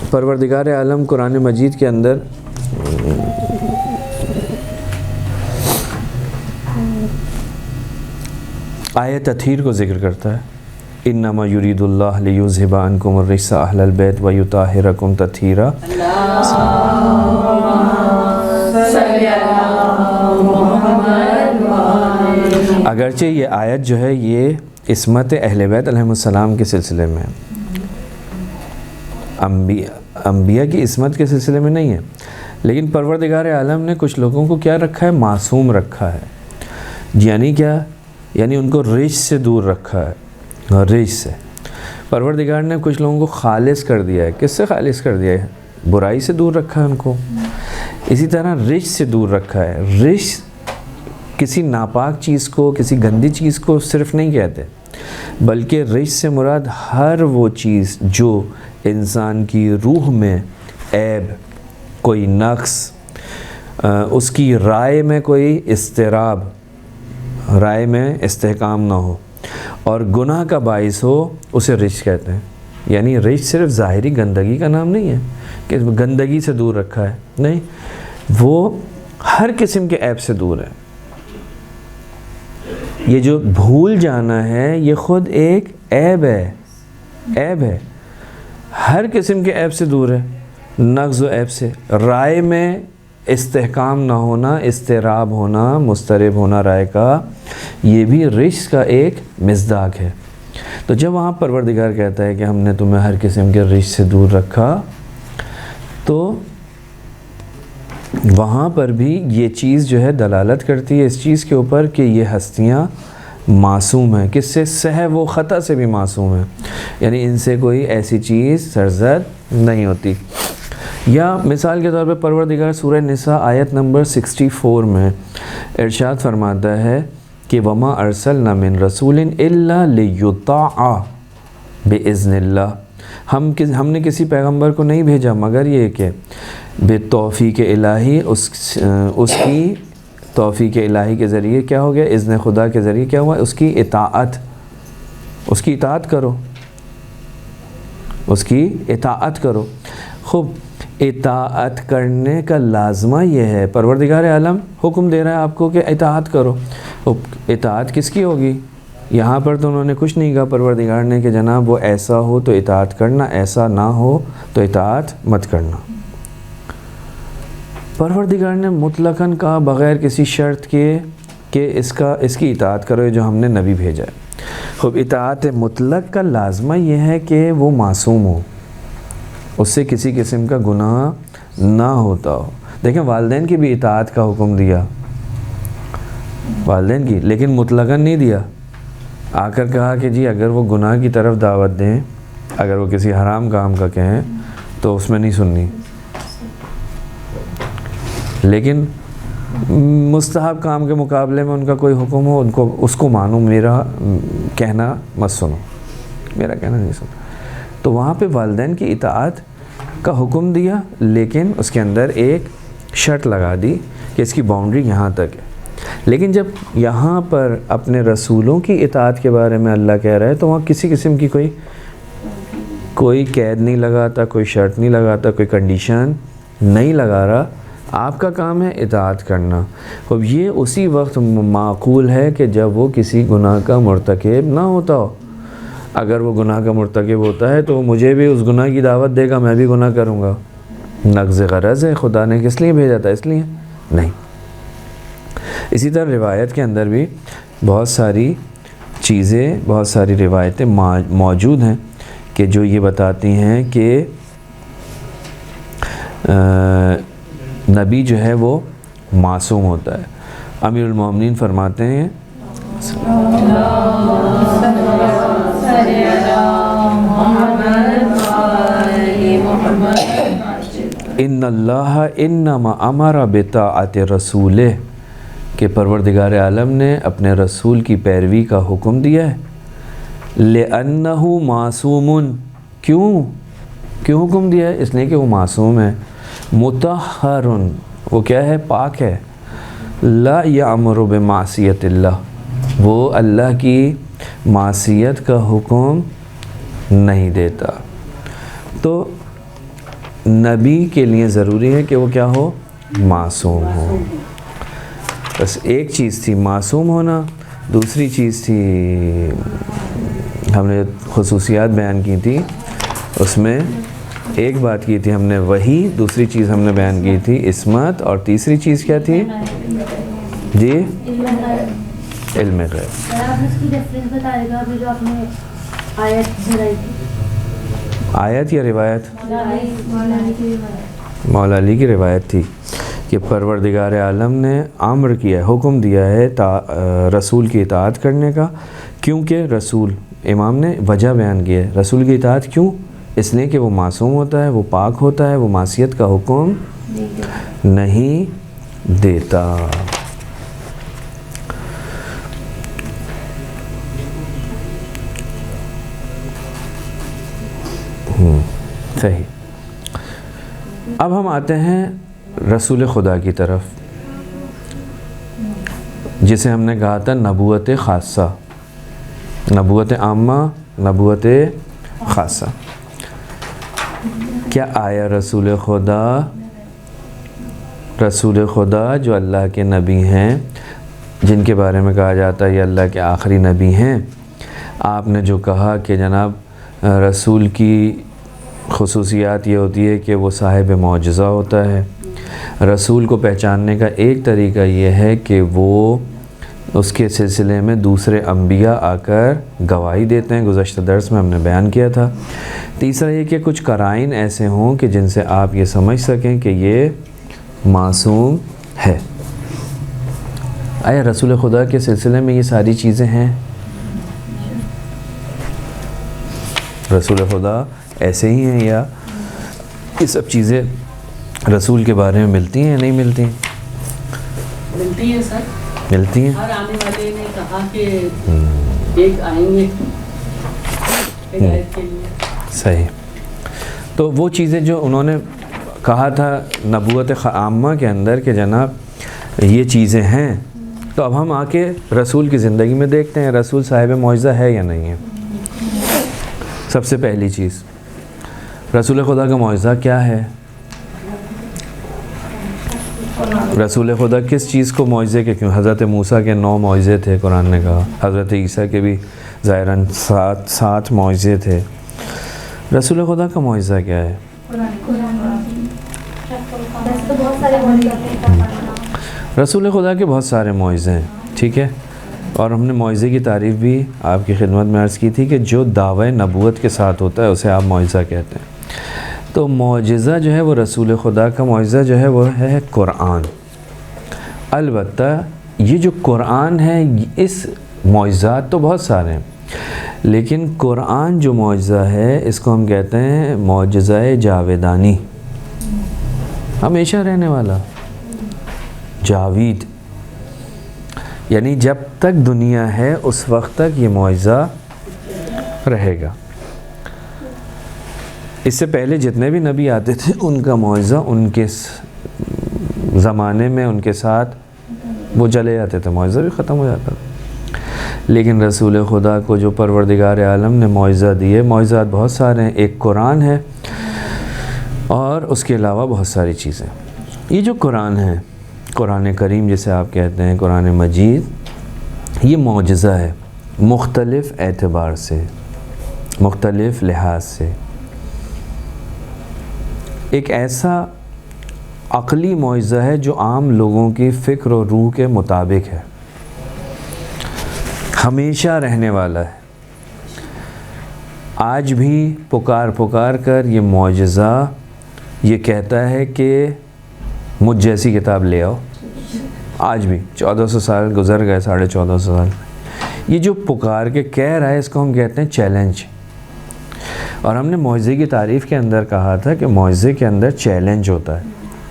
پروردگار عالم قرآن مجید کے اندر آیت تطہیر کو ذکر کرتا ہے. انما یرید اللہ لیذھب عنکم الرجس اہل البیت ویطہرکم تطہیرا. اگرچہ یہ آیت جو ہے یہ عصمت اہل بیت علیہ السلام کے سلسلے میں انبیاء کی عصمت کے سلسلے میں نہیں ہے، لیکن پروردگار عالم نے کچھ لوگوں کو کیا رکھا ہے؟ معصوم رکھا ہے. یعنی کیا؟ یعنی ان کو رجس سے دور رکھا ہے. رجس سے پروردگار نے کچھ لوگوں کو خالص کر دیا ہے. کس سے خالص کر دیا ہے؟ برائی سے دور رکھا ہے ان کو. اسی طرح رجس سے دور رکھا ہے. رجس کسی ناپاک چیز کو، کسی گندی چیز کو صرف نہیں کہتے، بلکہ رجس سے مراد ہر وہ چیز جو انسان کی روح میں عیب، کوئی نقص، اس کی رائے میں کوئی اضطراب، رائے میں استحکام نہ ہو اور گناہ کا باعث ہو، اسے رجس کہتے ہیں. یعنی رجس صرف ظاہری گندگی کا نام نہیں ہے کہ گندگی سے دور رکھا ہے، نہیں، وہ ہر قسم کے عیب سے دور ہے. یہ جو بھول جانا ہے یہ خود ایک عیب ہے. عیب ہے، ہر قسم کے عیب سے دور ہے، نقص و عیب سے. رائے میں استحکام نہ ہونا، اضطراب ہونا، مضطرب ہونا رائے کا، یہ بھی رجس کا ایک مصداق ہے. تو جب وہاں پروردگار کہتا ہے کہ ہم نے تمہیں ہر قسم کے رجس سے دور رکھا، تو وہاں پر بھی یہ چیز جو ہے دلالت کرتی ہے اس چیز کے اوپر کہ یہ ہستیاں معصوم ہیں. کس سے؟ سہو و خطا سے بھی معصوم ہیں، یعنی ان سے کوئی ایسی چیز سرزد نہیں ہوتی. یا مثال کے طور پہ پروردگار سورہ نساء آیت نمبر 64 میں ارشاد فرماتا ہے کہ وما ارسلنا من رسول الا لیطاع باذن اللہ. ہم نے کسی پیغمبر کو نہیں بھیجا مگر یہ کہ بتوفیق الہی، اس کی توفیق الہی کے ذریعے کیا ہو گیا؟ اذن خدا کے ذریعے کیا ہوا؟ اس کی اطاعت کرو، اس کی اطاعت کرو. خوب اطاعت کرنے کا لازمہ یہ ہے، پروردگار عالم حکم دے رہا ہے آپ کو کہ اطاعت کرو. اطاعت کس کی ہوگی؟ یہاں پر تو انہوں نے کچھ نہیں کہا پروردگار نے کہ جناب وہ ایسا ہو تو اطاعت کرنا، ایسا نہ ہو تو اطاعت مت کرنا. پروردگار نے مطلقاً کہا بغیر کسی شرط کے کہ اس کی اطاعت کرو جو ہم نے نبی بھیجا ہے. خب اطاعت مطلق کا لازمہ یہ ہے کہ وہ معصوم ہو، اس سے کسی قسم کا گناہ نہ ہوتا ہو. دیکھیں والدین کی بھی اطاعت کا حکم دیا، والدین کی، لیکن مطلقاً نہیں دیا. آ کر کہا کہ جی اگر وہ گناہ کی طرف دعوت دیں، اگر وہ کسی حرام کام کا کہیں تو اس میں نہیں سننی، لیکن مستحب کام کے مقابلے میں ان کا کوئی حکم ہو اس کو مانو، میرا کہنا مت سنو، میرا کہنا نہیں سنو. تو وہاں پہ والدین کی اطاعت کا حکم دیا، لیکن اس کے اندر ایک شرط لگا دی کہ اس کی باؤنڈری یہاں تک ہے. لیکن جب یہاں پر اپنے رسولوں کی اطاعت کے بارے میں اللہ کہہ رہا ہے تو وہاں کسی قسم کی کوئی قید نہیں لگاتا، کوئی شرط نہیں لگاتا، کوئی کنڈیشن نہیں لگا رہا. آپ کا کام ہے اطاعت کرنا. اب یہ اسی وقت معقول ہے کہ جب وہ کسی گناہ کا مرتکب نہ ہوتا ہو. اگر وہ گناہ کا مرتکب ہوتا ہے تو مجھے بھی اس گناہ کی دعوت دے گا، میں بھی گناہ کروں گا. نقض غرض ہے، خدا نے کس لیے بھیجا تھا؟ اس لیے نہیں. اسی طرح روایت کے اندر بھی بہت ساری چیزیں، بہت ساری روایتیں موجود ہیں کہ جو یہ بتاتی ہیں کہ نبی جو ہے وہ معصوم ہوتا ہے. امیر المومنین فرماتے ہیں ان اللہ انما امر بطاعت رسولہ، کہ پروردگار عالم نے اپنے رسول کی پیروی کا حکم دیا ہے. لِأَنَّهُ معصوم، کیوں؟ کیوں حکم دیا ہے؟ اس لیے کہ وہ معصوم ہے. مطہر، وہ کیا ہے؟ پاک ہے. لا یامر بمعصیت اللہ، وہ اللہ کی معصیت کا حکم نہیں دیتا. تو نبی کے لیے ضروری ہے کہ وہ کیا ہو؟ معصوم ہو. بس ایک چیز تھی معصوم ہونا، دوسری چیز تھی ہم نے خصوصیات بیان کی تھی، اس میں ایک بات کی تھی ہم نے وحی، دوسری چیز ہم نے بیان کی تھی عصمت، اور تیسری چیز کیا تھی؟ جی علم غیب. آپ اس کی ریفرنس بتائے گا ابھی جو آپ نے آیت بھرائی تھی، آیت یا روایت؟ مولا علی کی روایت تھی کہ پروردگار عالم نے امر کیا ہے، حکم دیا ہے رسول کی اطاعت کرنے کا. کیونکہ رسول، امام نے وجہ بیان کی ہے رسول کی اطاعت کیوں؟ اس لیے کہ وہ معصوم ہوتا ہے، وہ پاک ہوتا ہے، وہ معصیت کا حکم نہیں دیتا. صحیح. اب ہم آتے ہیں رسول خدا کی طرف، جسے ہم نے کہا تھا نبوت خاصہ، نبوت عامہ، نبوت خاصہ. کیا آیا رسول خدا جو اللہ کے نبی ہیں، جن کے بارے میں کہا جاتا ہے یہ اللہ کے آخری نبی ہیں، آپ نے جو کہا کہ جناب رسول کی خصوصیات یہ ہوتی ہے کہ وہ صاحب معجزہ ہوتا ہے. رسول کو پہچاننے کا ایک طریقہ یہ ہے کہ وہ اس کے سلسلے میں دوسرے انبیاء آ کر گواہی دیتے ہیں، گزشتہ درس میں ہم نے بیان کیا تھا. تیسرا یہ کہ کچھ قرائن ایسے ہوں کہ جن سے آپ یہ سمجھ سکیں کہ یہ معصوم ہے. آیا رسول خدا کے سلسلے میں یہ ساری چیزیں ہیں؟ رسول خدا ایسے ہی ہیں یا یہ سب چیزیں رسول کے بارے میں ملتی ہیں یا نہیں ملتی ہیں؟ ملتی ہے سر، ملتی ہیں. ہر آنے والے نے کہا کہ ایک آئیں گے ہدایت کے لیے. صحیح. تو وہ چیزیں جو انہوں نے کہا تھا نبوت عامہ کے اندر کہ جناب یہ چیزیں ہیں، تو اب ہم آ کے رسول کی زندگی میں دیکھتے ہیں رسول صاحب معجزہ ہے یا نہیں ہے. سب سے پہلی چیز، رسول خدا کا معجزہ کیا ہے؟ رسول خدا کس چیز کو معجزے کے کیوں؟ حضرت موسیٰ کے 9 معجزے تھے قرآن نے کہا، حضرت عیسیٰ کے بھی ظاہراً 7 معجزے تھے. رسول خدا کا معجزہ کیا ہے؟ رسول خدا کے بہت سارے معجزے ہیں، ٹھیک ہے. اور ہم نے معجزے کی تعریف بھی آپ کی خدمت میں عرض کی تھی کہ جو دعوی نبوت کے ساتھ ہوتا ہے اسے آپ معجزہ کہتے ہیں. تو معجزہ جو ہے وہ رسول خدا کا معجزہ جو ہے وہ ہے قرآن. البتہ یہ جو قرآن ہے اس معجزات تو بہت سارے ہیں، لیکن قرآن جو معجزہ ہے اس کو ہم کہتے ہیں معجزہ جاویدانی، ہمیشہ رہنے والا، جاوید. یعنی جب تک دنیا ہے اس وقت تک یہ معجزہ رہے گا. اس سے پہلے جتنے بھی نبی آتے تھے ان کا معجزہ ان کے زمانے میں ان کے ساتھ وہ چلے جاتے تھے، معجزہ بھی ختم ہو جاتا تھا. لیکن رسول خدا کو جو پروردگار عالم نے معجزہ دیے، معجزات بہت سارے ہیں. ایک قرآن ہے اور اس کے علاوہ بہت ساری چیزیں. یہ جو قرآن ہے، قرآن کریم جسے آپ کہتے ہیں، قرآن مجید، یہ معجزہ ہے مختلف اعتبار سے، مختلف لحاظ سے. ایک ایسا عقلی معجزہ ہے جو عام لوگوں کی فکر و روح کے مطابق ہے، ہمیشہ رہنے والا ہے. آج بھی پکار کر یہ معجزہ یہ کہتا ہے کہ مجھ جیسی کتاب لے آؤ. آج بھی 1400 سال گزر گئے، 1450 سال. یہ جو پکار کے کہہ رہا ہے اس کو ہم کہتے ہیں چیلنج. اور ہم نے معجزے کی تعریف کے اندر کہا تھا کہ معجزے کے اندر چیلنج ہوتا ہے،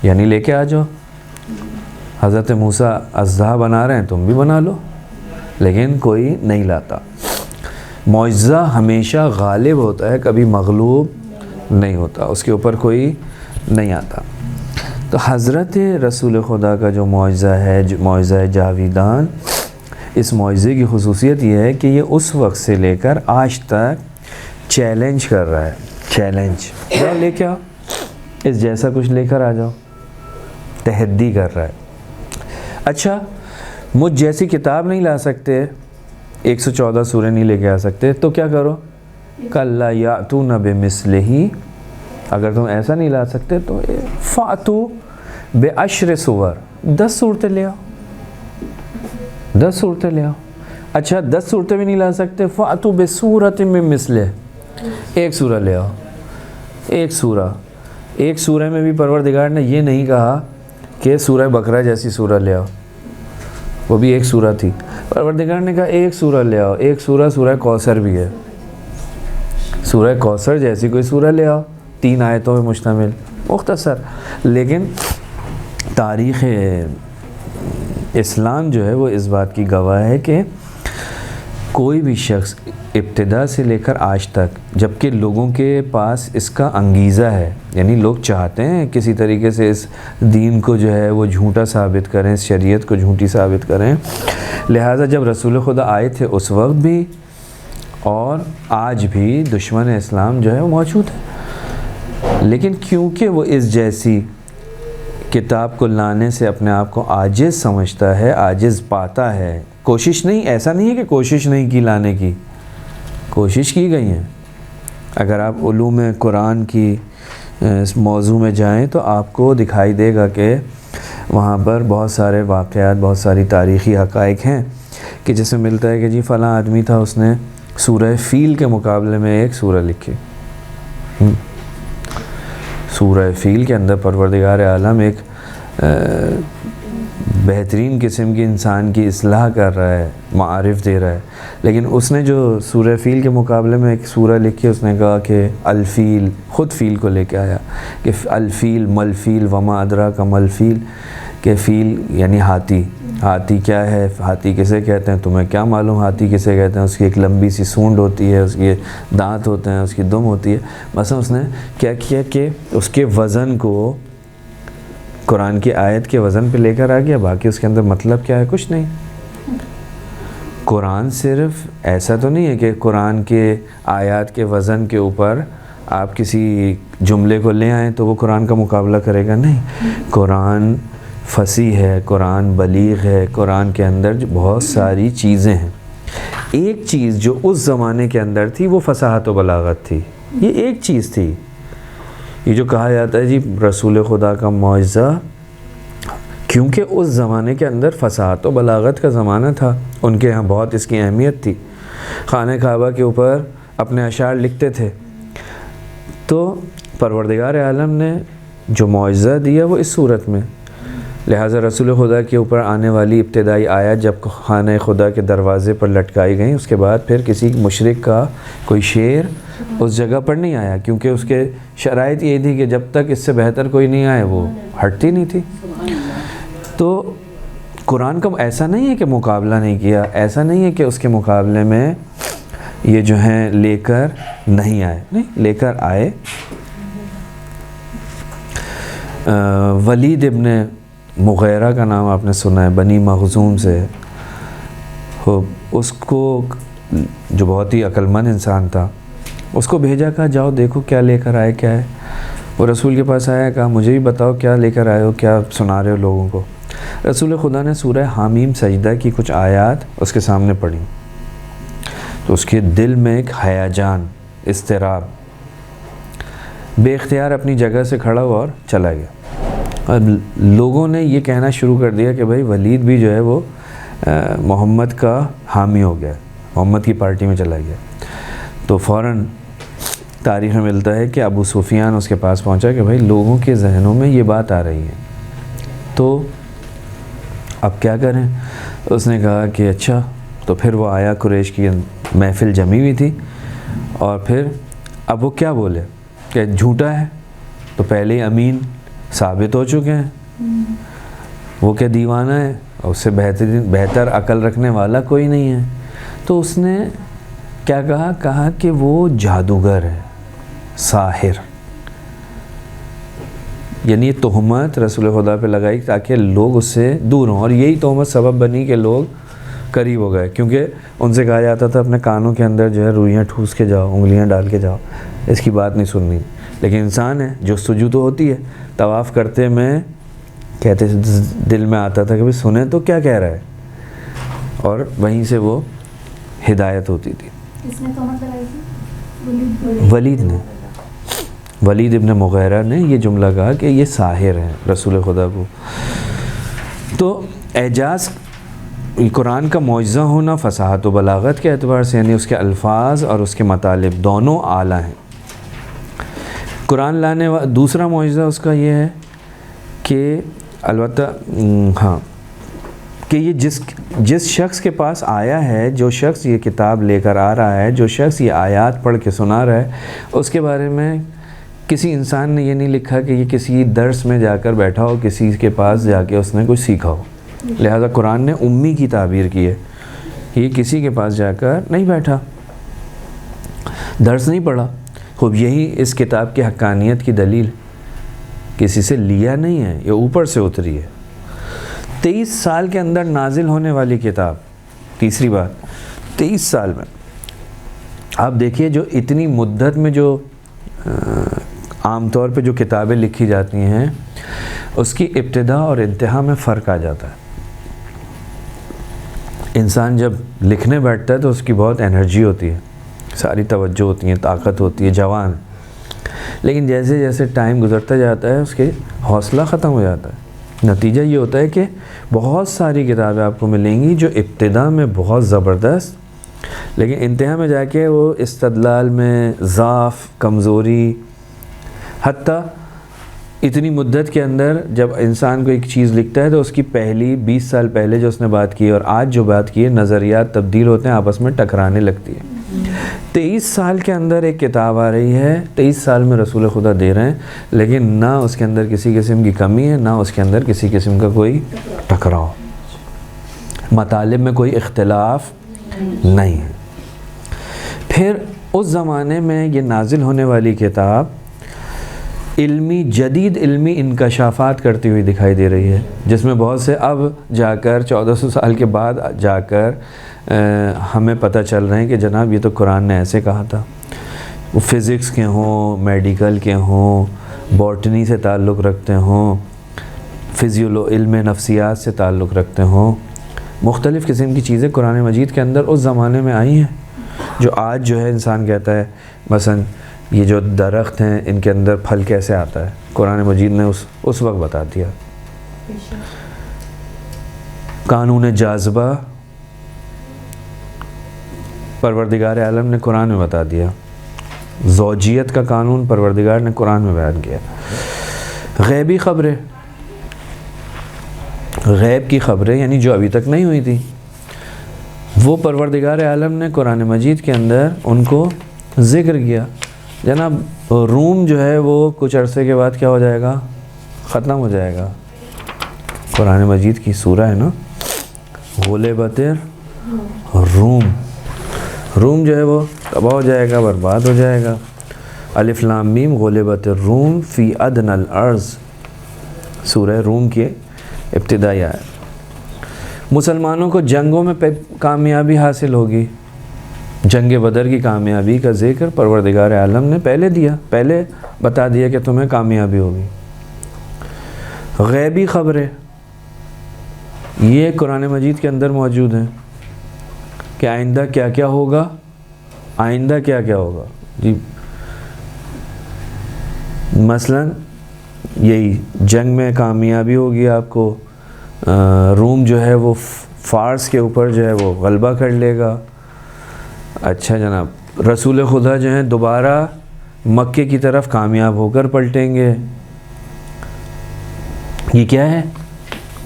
یعنی لے کے آ جاؤ. حضرت موسیٰ اژدہا بنا رہے ہیں، تم بھی بنا لو، لیکن کوئی نہیں لاتا. معجزہ ہمیشہ غالب ہوتا ہے، کبھی مغلوب نہیں ہوتا، اس کے اوپر کوئی نہیں آتا۔ تو حضرت رسول خدا کا جو معجزہ ہے، معجزہ جاویدان، اس معجزے کی خصوصیت یہ ہے کہ یہ اس وقت سے لے کر آج تک چیلنج کر رہا ہے، چیلنج، جاؤ لے کے آؤ، اس جیسا کچھ لے کر آ جاؤ، تحدی کر رہا ہے۔ اچھا، مجھ جیسی کتاب نہیں لا سکتے، 114 سورہ نہیں لے کے آ سکتے، تو کیا کرو؟ کَلَّا یَأْتُونَ بِمِثْلِهِ، اگر تم ایسا نہیں لا سکتے تو فَأْتُوا بِعَشْرِ سُوَرٍ، 10 صورتیں لے آؤ، 10 صورتیں لے آؤ۔ اچھا 10 صورتیں بھی نہیں لا سکتے، فَأْتُوا بِسُورَةٍ مِّن مِّثْلِهِ، ایک سورہ لے آؤ، ایک سورہ۔ ایک سورہ میں بھی پروردگار نے یہ نہیں کہا کہ سورہ بقرہ جیسی سورہ لے آؤ، وہ بھی ایک سورہ تھی، پروردگار نے کہا ایک سورہ لے آؤ، ایک سورہ سورہ کوثر بھی ہے، سورہ کوثر جیسی کوئی سورہ لے آؤ، 3 آیتوں میں مشتمل، مختصر۔ لیکن تاریخ اسلام جو ہے وہ اس بات کی گواہ ہے کہ کوئی بھی شخص ابتدا سے لے کر آج تک، جبکہ لوگوں کے پاس اس کا انگیزہ ہے، یعنی لوگ چاہتے ہیں کسی طریقے سے اس دین کو جو ہے وہ جھوٹا ثابت کریں، اس شریعت کو جھوٹی ثابت کریں، لہٰذا جب رسول خدا آئے تھے اس وقت بھی اور آج بھی دشمن اسلام جو ہے وہ موجود ہے، لیکن کیونکہ وہ اس جیسی کتاب کو لانے سے اپنے آپ کو عاجز سمجھتا ہے، عاجز پاتا ہے، کوشش نہیں، ایسا نہیں ہے کہ کوشش نہیں کی لانے کی، کوشش کی گئی ہیں۔ اگر آپ علوم قرآن کی اس موضوع میں جائیں تو آپ کو دکھائی دے گا کہ وہاں پر بہت سارے واقعات، بہت ساری تاریخی حقائق ہیں کہ جس میں ملتا ہے کہ جی فلاں آدمی تھا، اس نے سورہ فیل کے مقابلے میں ایک سورہ لکھی، سورہ فیل کے اندر پروردگار عالم ایک بہترین قسم کی انسان کی اصلاح کر رہا ہے، معارف دے رہا ہے، لیکن اس نے جو سورہ فیل کے مقابلے میں ایک سورہ لکھی، اس نے کہا کہ الفیل، خود فیل کو لے کے آیا کہ الفیل ملفیل وما ادراک ملفیل، کہ فیل یعنی ہاتھی، ہاتھی کیا ہے، ہاتھی کسے کہتے ہیں، تمہیں کیا معلوم ہاتھی کسے کہتے ہیں، اس کی ایک لمبی سی سونڈ ہوتی ہے، اس کے دانت ہوتے ہیں، اس کی دم ہوتی ہے۔ مثلا اس نے کیا کیا کہ اس کے وزن کو قرآن کی آیت کے وزن پہ لے کر آ گیا، باقی اس کے اندر مطلب کیا ہے، کچھ نہیں۔ قرآن صرف ایسا تو نہیں ہے کہ قرآن کے آیات کے وزن کے اوپر آپ کسی جملے کو لے آئیں تو وہ قرآن کا مقابلہ کرے گا، نہیں، قرآن فصیح ہے، قرآن بلیغ ہے، قرآن کے اندر جو بہت ساری چیزیں ہیں۔ ایک چیز جو اس زمانے کے اندر تھی وہ فصاحت و بلاغت تھی، یہ ایک چیز تھی۔ یہ جو کہا جاتا ہے جی رسول خدا کا معجزہ، کیونکہ اس زمانے کے اندر فصاحت و بلاغت کا زمانہ تھا، ان کے ہاں بہت اس کی اہمیت تھی، خانہ کعبہ کے اوپر اپنے اشعار لکھتے تھے، تو پروردگار عالم نے جو معجزہ دیا وہ اس صورت میں، لہٰذا رسول خدا کے اوپر آنے والی ابتدائی آیت جب خانہ خدا کے دروازے پر لٹکائی گئیں، اس کے بعد پھر کسی مشرک کا کوئی شعر اس جگہ پر نہیں آیا، کیونکہ اس کے شرائط یہ تھی کہ جب تک اس سے بہتر کوئی نہیں آئے وہ ہٹتی نہیں تھی۔ تو قرآن کا ایسا نہیں ہے کہ مقابلہ نہیں کیا، ایسا نہیں ہے کہ اس کے مقابلے میں یہ جو ہیں لے کر نہیں آئے، نہیں، لے کر آئے۔ ولید ابن مغیرہ کا نام آپ نے سنا ہے، بنی مخزوم سے، اس کو جو بہت ہی عقل مند انسان تھا، اس کو بھیجا، کہا جاؤ دیکھو کیا لے کر آئے، کیا ہے۔ وہ رسول کے پاس آیا، کہا مجھے بھی بتاؤ کیا لے کر آئے ہو، کیا سنا رہے ہو لوگوں کو۔ رسول خدا نے سورہ حامیم سجدہ کی کچھ آیات اس کے سامنے پڑھی، تو اس کے دل میں ایک ہیجان، اضطراب، بے اختیار اپنی جگہ سے کھڑا ہوا اور چلا گیا۔ اب لوگوں نے یہ کہنا شروع کر دیا کہ بھائی ولید بھی جو ہے وہ محمد کا حامی ہو گیا، محمد کی پارٹی میں چلا گیا۔ تو فوراً تاریخ میں ملتا ہے کہ ابو سفیان اس کے پاس پہنچا کہ بھائی لوگوں کے ذہنوں میں یہ بات آ رہی ہے، تو اب کیا کریں؟ اس نے کہا کہ اچھا، تو پھر وہ آیا، قریش کی محفل جمی ہوئی تھی، اور پھر اب وہ کیا بولے کہ جھوٹا ہے، تو پہلے ہی امین ثابت ہو چکے ہیں، وہ کیا دیوانہ ہے، اور اس سے بہتر عقل رکھنے والا کوئی نہیں ہے۔ تو اس نے کیا کہا کہ وہ جادوگر ہے، ساحر، یعنی یہ تہمت رسول خدا پہ لگائی تاکہ لوگ اس سے دور ہوں، اور یہی تہمت سبب بنی کہ لوگ قریب ہو گئے، کیونکہ ان سے کہا جاتا تھا اپنے کانوں کے اندر جو ہے روئیاں ٹھوس کے جاؤ، انگلیاں ڈال کے جاؤ، اس کی بات نہیں سننی۔ لیکن انسان ہے، جستجو تو ہوتی ہے۔ طواف کرتے میں کہتے دل میں آتا تھا کہ بھئی سنیں تو کیا کہہ رہا ہے، اور وہیں سے وہ ہدایت ہوتی تھی۔ کس نے تہمت لگائی تھی؟ ولید ابن مغیرہ نے یہ جملہ کہا کہ یہ ساحر ہیں رسول خدا کو۔ تو اعجاز قرآن کا معجزہ ہونا فصاحت و بلاغت کے اعتبار سے، یعنی اس کے الفاظ اور اس کے مطالب دونوں اعلیٰ ہیں۔ قرآن لانے دوسرا معجزہ اس کا یہ ہے کہ البتہ کہ یہ جس شخص کے پاس آیا ہے، جو شخص یہ کتاب لے کر آ رہا ہے، جو شخص یہ آیات پڑھ کے سنا رہا ہے، اس کے بارے میں کسی انسان نے یہ نہیں لکھا کہ یہ کسی درس میں جا کر بیٹھا ہو، کسی کے پاس جا کے اس نے کچھ سیکھا ہو۔ لہذا قرآن نے امی کی تعبیر کی ہے کہ یہ کسی کے پاس جا کر نہیں بیٹھا، درس نہیں پڑھا۔ خوب یہی اس کتاب کی حقانیت کی دلیل، کسی سے لیا نہیں ہے، یہ اوپر سے اتری ہے۔ 23 سال کے اندر نازل ہونے والی کتاب، تیسری بات 23 سال میں۔ آپ دیکھیے جو اتنی مدت میں جو عام طور پہ جو کتابیں لکھی جاتی ہیں، اس کی ابتدا اور انتہا میں فرق آ جاتا ہے۔ انسان جب لکھنے بیٹھتا ہے تو اس کی بہت انرجی ہوتی ہے، ساری توجہ ہوتی ہے، طاقت ہوتی ہے، جوان۔ لیکن جیسے جیسے ٹائم گزرتا جاتا ہے اس کے حوصلہ ختم ہو جاتا ہے۔ نتیجہ یہ ہوتا ہے کہ بہت ساری کتابیں آپ کو ملیں گی جو ابتدا میں بہت زبردست، لیکن انتہا میں جا کے وہ استدلال میں ضعف، کمزوری، حتیٰ اتنی مدت کے اندر جب انسان کو ایک چیز لکھتا ہے تو اس کی پہلی 20 سال پہلے جو اس نے بات کی اور آج جو بات کی ہے، نظریات تبدیل ہوتے ہیں، آپس میں ٹکرانے لگتی ہے۔ 23 سال کے اندر ایک کتاب آ رہی ہے، 23 سال میں رسول خدا دے رہے ہیں، لیکن نہ اس کے اندر کسی قسم کی کمی ہے، نہ اس کے اندر کسی قسم کا کوئی ٹکراؤ، مطالب میں کوئی اختلاف نہیں ہے۔ پھر اس زمانے میں یہ نازل ہونے والی کتاب جدید علمی انکشافات کرتی ہوئی دکھائی دے رہی ہے، جس میں بہت سے اب جا کر 1400 سال کے بعد جا کر ہمیں پتہ چل رہے ہیں کہ جناب یہ تو قرآن نے ایسے کہا تھا۔ وہ فزکس کے ہوں، میڈیکل کے ہوں، باٹنی سے تعلق رکھتے ہوں، علم نفسیات سے تعلق رکھتے ہوں، مختلف قسم کی چیزیں قرآن مجید کے اندر اس زمانے میں آئی ہیں، جو آج جو ہے انسان کہتا ہے مثلا یہ جو درخت ہیں ان کے اندر پھل کیسے آتا ہے، قرآن مجید نے اس وقت بتا دیا۔ قانون جاذبہ پروردگار عالم نے قرآن میں بتا دیا، زوجیت کا قانون پروردگار نے قرآن میں بیان کیا۔ غیبی خبریں، غیب کی خبریں یعنی جو ابھی تک نہیں ہوئی تھی، وہ پروردگار عالم نے قرآن مجید کے اندر ان کو ذکر کیا۔ جناب روم جو ہے وہ کچھ عرصے کے بعد کیا ہو جائے گا، ختم ہو جائے گا۔ قرآن مجید کی سورہ ہے نا، غلبت الروم، روم جو ہے وہ تباہ ہو جائے گا، برباد ہو جائے گا۔ الف لام میم غلبت الروم فی ادنی الارض، سورہ روم کی ابتدائی آیت۔ مسلمانوں کو جنگوں میں کامیابی حاصل ہوگی، جنگ بدر کی کامیابی کا ذکر پروردگار عالم نے پہلے بتا دیا کہ تمہیں کامیابی ہوگی۔ غیبی خبریں یہ قرآن مجید کے اندر موجود ہیں کہ آئندہ کیا کیا ہوگا، آئندہ کیا کیا ہوگا جی، مثلا یہی جنگ میں کامیابی ہوگی آپ کو، روم جو ہے وہ فارس کے اوپر جو ہے وہ غلبہ کر لے گا۔ اچھا جناب رسول خدا جو ہیں دوبارہ مکے کی طرف کامیاب ہو کر پلٹیں گے۔ یہ کیا ہے؟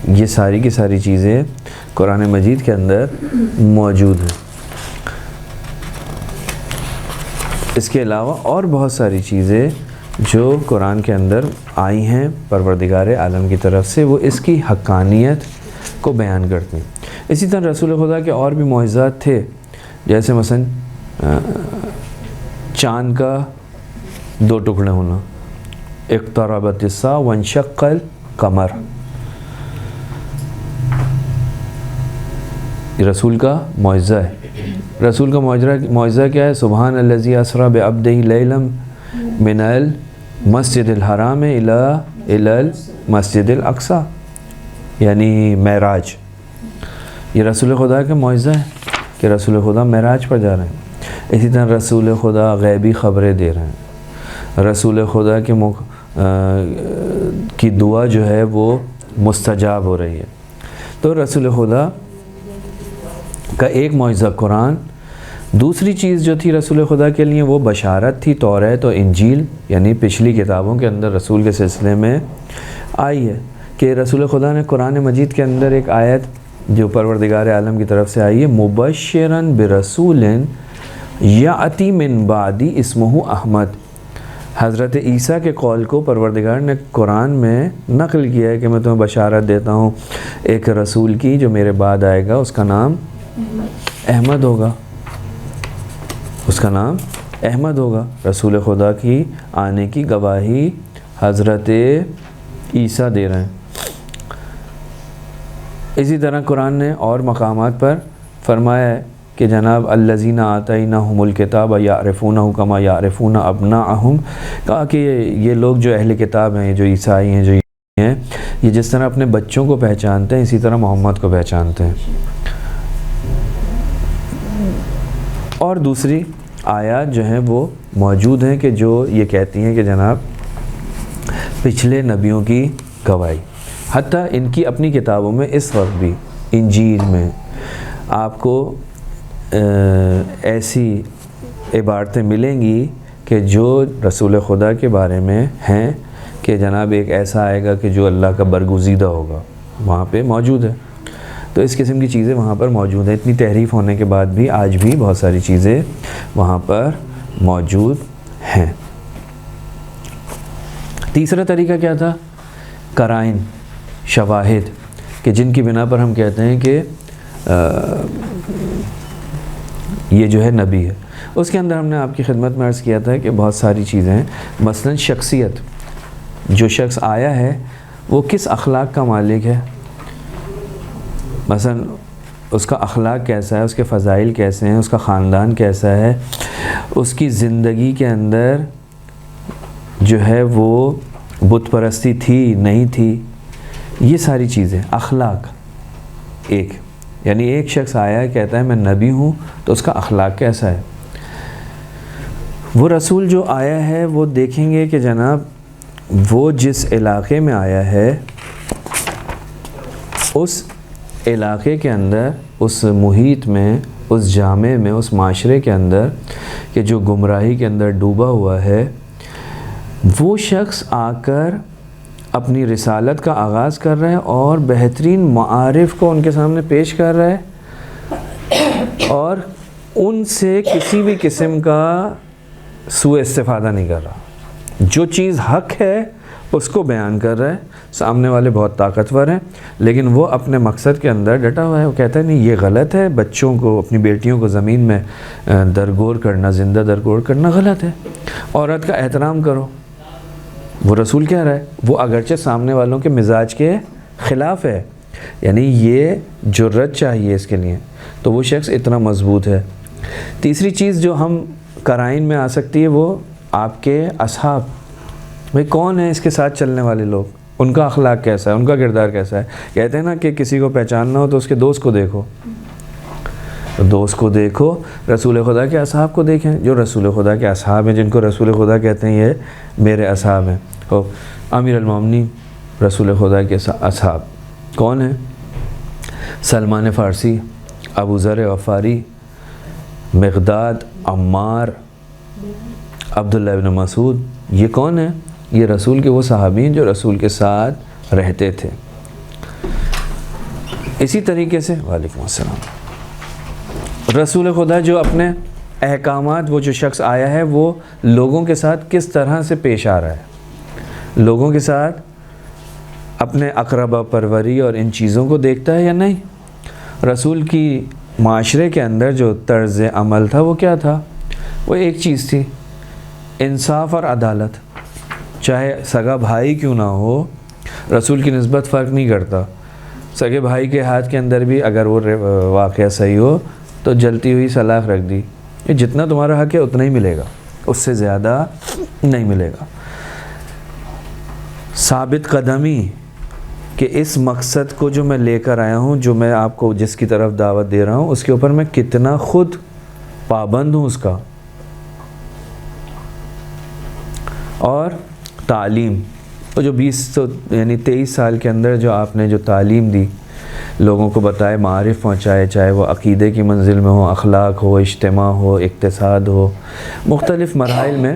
یہ ساری کی ساری چیزیں قرآن مجید کے اندر موجود ہیں۔ اس کے علاوہ اور بہت ساری چیزیں جو قرآن کے اندر آئی ہیں پروردگار عالم کی طرف سے، وہ اس کی حقانیت کو بیان کرتی ہیں۔ اسی طرح رسول خدا کے اور بھی معجزات تھے، جیسے مثلا چاند کا 2 ٹکڑے ہونا، اقتربت الساعة وانشق القمر. یہ رسول کا معجزہ ہے. رسول کا معجزہ کیا ہے؟ سبحان الذی اسری بعبدہ لیلا من المسجد الحرام الی المسجد الاقصی، یعنی معراج. یہ رسول خدا کا معجزہ ہے کہ رسول خدا معراج پر جا رہے ہیں. اسی طرح رسول خدا غیبی خبریں دے رہے ہیں. رسول خدا کی دعا جو ہے وہ مستجاب ہو رہی ہے. تو رسول خدا کا ایک معجزہ قرآن. دوسری چیز جو تھی رسول خدا کے لیے وہ بشارت تھی. توریت و انجیل یعنی پچھلی کتابوں کے اندر رسول کے سلسلے میں آئی ہے کہ رسول خدا نے قرآن مجید کے اندر ایک آیت جو پروردگار عالم کی طرف سے آئی ہے، مبشراً برسول یاتی من بعدی اسمہ احمد. حضرت عیسیٰ کے قول کو پروردگار نے قرآن میں نقل کیا ہے کہ میں تمہیں بشارت دیتا ہوں ایک رسول کی جو میرے بعد آئے گا، اس کا نام احمد ہوگا. اس کا نام احمد ہوگا. رسول خدا کی آنے کی گواہی حضرت عیسیٰ دے رہے ہیں. اسی طرح قرآن نے اور مقامات پر فرمایا ہے کہ جناب الذین آتیناہم الکتاب یعرفونہ کما یعرفون ابناءہم، کہا کہ یہ لوگ جو اہل کتاب ہیں، جو عیسائی ہیں، جو ہیں، یہ جس طرح اپنے بچوں کو پہچانتے ہیں اسی طرح محمد کو پہچانتے ہیں. اور دوسری آیات جو ہیں وہ موجود ہیں کہ جو یہ کہتی ہیں کہ جناب پچھلے نبیوں کی گواہی. حتیٰ ان کی اپنی کتابوں میں اس وقت بھی انجیل میں آپ کو ایسی عبارتیں ملیں گی کہ جو رسول خدا کے بارے میں ہیں کہ جناب ایک ایسا آئے گا کہ جو اللہ کا برگزیدہ ہوگا، وہاں پہ موجود ہے. تو اس قسم کی چیزیں وہاں پر موجود ہیں. اتنی تحریف ہونے کے بعد بھی آج بھی بہت ساری چیزیں وہاں پر موجود ہیں. تیسرا طریقہ کیا تھا؟ قرائن، شواہد، کہ جن کی بنا پر ہم کہتے ہیں کہ یہ جو ہے نبی ہے. اس کے اندر ہم نے آپ کی خدمت میں عرض کیا تھا کہ بہت ساری چیزیں ہیں. مثلا شخصیت، جو شخص آیا ہے وہ کس اخلاق کا مالک ہے. مثلا اس کا اخلاق کیسا ہے، اس کے فضائل کیسے ہیں، اس کا خاندان کیسا ہے، اس کی زندگی کے اندر جو ہے وہ بت پرستی تھی نہیں تھی، یہ ساری چیزیں اخلاق. ایک یعنی ایک شخص آیا کہتا ہے میں نبی ہوں، تو اس کا اخلاق کیسا ہے. وہ رسول جو آیا ہے وہ دیکھیں گے کہ جناب وہ جس علاقے میں آیا ہے اس علاقے کے اندر، اس محیط میں، اس جامع میں، اس معاشرے کے اندر کہ جو گمراہی کے اندر ڈوبا ہوا ہے، وہ شخص آ کر اپنی رسالت کا آغاز کر رہا ہے اور بہترین معارف کو ان کے سامنے پیش کر رہا ہے اور ان سے کسی بھی قسم کا سوء استفادہ نہیں کر رہا. جو چیز حق ہے اس کو بیان کر رہا ہے. سامنے والے بہت طاقتور ہیں لیکن وہ اپنے مقصد کے اندر ڈٹا ہوا ہے. وہ کہتا ہے نہیں یہ غلط ہے، بچوں کو، اپنی بیٹیوں کو زمین میں درگور کرنا، زندہ درگور کرنا غلط ہے. عورت کا احترام کرو. وہ رسول کہہ رہا ہے، وہ اگرچہ سامنے والوں کے مزاج کے خلاف ہے، یعنی یہ جرت چاہیے اس کے لیے، تو وہ شخص اتنا مضبوط ہے. تیسری چیز جو ہم قرائن میں آ سکتی ہے وہ آپ کے اصحاب. بھئی کون ہیں اس کے ساتھ چلنے والے لوگ، ان کا اخلاق کیسا ہے، ان کا کردار کیسا ہے. کہتے ہیں نا کہ کسی کو پہچاننا ہو تو اس کے دوست کو دیکھو. دوست کو دیکھو، رسول خدا کے اصحاب کو دیکھیں. جو رسول خدا کے اصحاب ہیں، جن کو رسول خدا کہتے ہیں یہ میرے اصحاب ہیں. امیر المومنین رسول خدا کے اصحاب کون ہیں؟ سلمان فارسی، ابو ذر غفاری، مقداد، عمار، عبداللہ بن مسعود. یہ کون ہیں؟ یہ رسول کے وہ صحابی ہیں جو رسول کے ساتھ رہتے تھے. اسی طریقے سے وعلیکم السلام، رسول خدا جو اپنے احکامات، وہ جو شخص آیا ہے وہ لوگوں کے ساتھ کس طرح سے پیش آ رہا ہے، لوگوں کے ساتھ اپنے اقربا پروری اور ان چیزوں کو دیکھتا ہے یا نہیں. رسول کی معاشرے کے اندر جو طرز عمل تھا وہ کیا تھا؟ وہ ایک چیز تھی، انصاف اور عدالت. چاہے سگا بھائی کیوں نہ ہو، رسول کی نسبت فرق نہیں کرتا. سگے بھائی کے ہاتھ کے اندر بھی اگر وہ واقعہ صحیح ہو تو جلتی ہوئی سلاخ رکھ دی، جتنا تمہارا حق ہے اتنا ہی ملے گا، اس سے زیادہ نہیں ملے گا. ثابت قدمی کہ اس مقصد کو جو میں لے کر آیا ہوں، جو میں آپ کو جس کی طرف دعوت دے رہا ہوں، اس کے اوپر میں کتنا خود پابند ہوں اس کا. اور تعلیم، وہ جو 23 سال کے اندر جو آپ نے جو تعلیم دی، لوگوں کو بتائے، معارف پہنچائے، چاہے وہ عقیدے کی منزل میں ہو، اخلاق ہو، اجتماع ہو، اقتصاد ہو، مختلف مراحل میں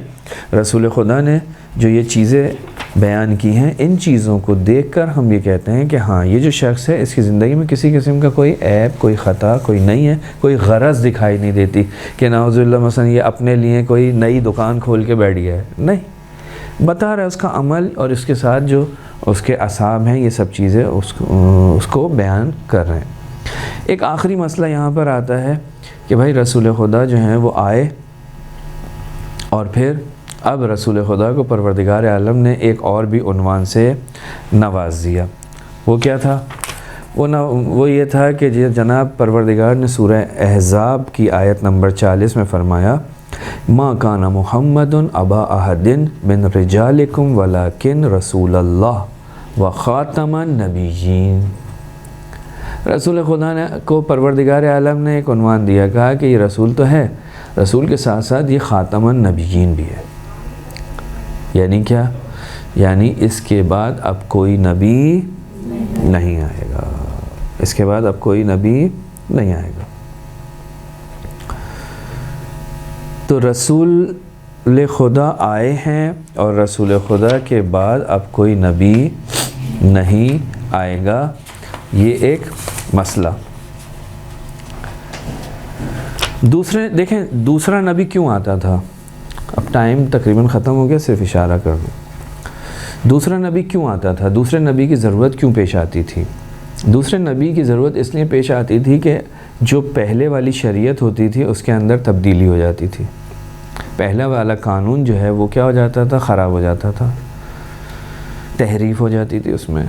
رسول خدا نے جو یہ چیزیں بیان کی ہیں، ان چیزوں کو دیکھ کر ہم یہ کہتے ہیں کہ ہاں یہ جو شخص ہے اس کی زندگی میں کسی قسم کا کوئی عیب، کوئی خطا کوئی نہیں ہے، کوئی غرض دکھائی نہیں دیتی کہ نعوذ باللہ مثلا یہ اپنے لیے کوئی نئی دکان کھول کے بیٹھ گیا ہے. نہیں، بتا رہا ہے اس کا عمل اور اس کے ساتھ جو اس کے اعصاب ہیں، یہ سب چیزیں اس کو بیان کر رہے ہیں. ایک آخری مسئلہ یہاں پر آتا ہے کہ بھائی رسول خدا جو ہیں وہ آئے، اور پھر اب رسول خدا کو پروردگار عالم نے ایک اور بھی عنوان سے نواز دیا. وہ کیا تھا؟ وہ یہ تھا کہ جناب پروردگار نے سورہ احزاب کی آیت نمبر 40 میں فرمایا، ما کان محمد ابا احد من رجالکم ولکن رسول اللہ و خاتم النبیین. رسول خدا نے کو پروردگار عالم نے ایک عنوان دیا، کہا کہ یہ رسول تو ہے، رسول کے ساتھ ساتھ یہ خاتم النبیین بھی ہے. یعنی کیا؟ یعنی اس کے بعد اب کوئی نبی نہیں آئے گا، اس کے بعد اب کوئی نبی نہیں آئے گا. تو رسول خدا آئے ہیں اور رسول خدا کے بعد اب کوئی نبی نہیں آئے گا، یہ ایک مسئلہ. دیکھیں دوسرا نبی کیوں آتا تھا؟ اب ٹائم تقریباً ختم ہو گیا، صرف اشارہ کر دوں. دوسرا نبی کیوں آتا تھا؟ دوسرے نبی کی ضرورت کیوں پیش آتی تھی؟ دوسرے نبی کی ضرورت اس لیے پیش آتی تھی کہ جو پہلے والی شریعت ہوتی تھی اس کے اندر تبدیلی ہو جاتی تھی. پہلا والا قانون جو ہے وہ کیا ہو جاتا تھا؟ خراب ہو جاتا تھا، تحریف ہو جاتی تھی اس میں.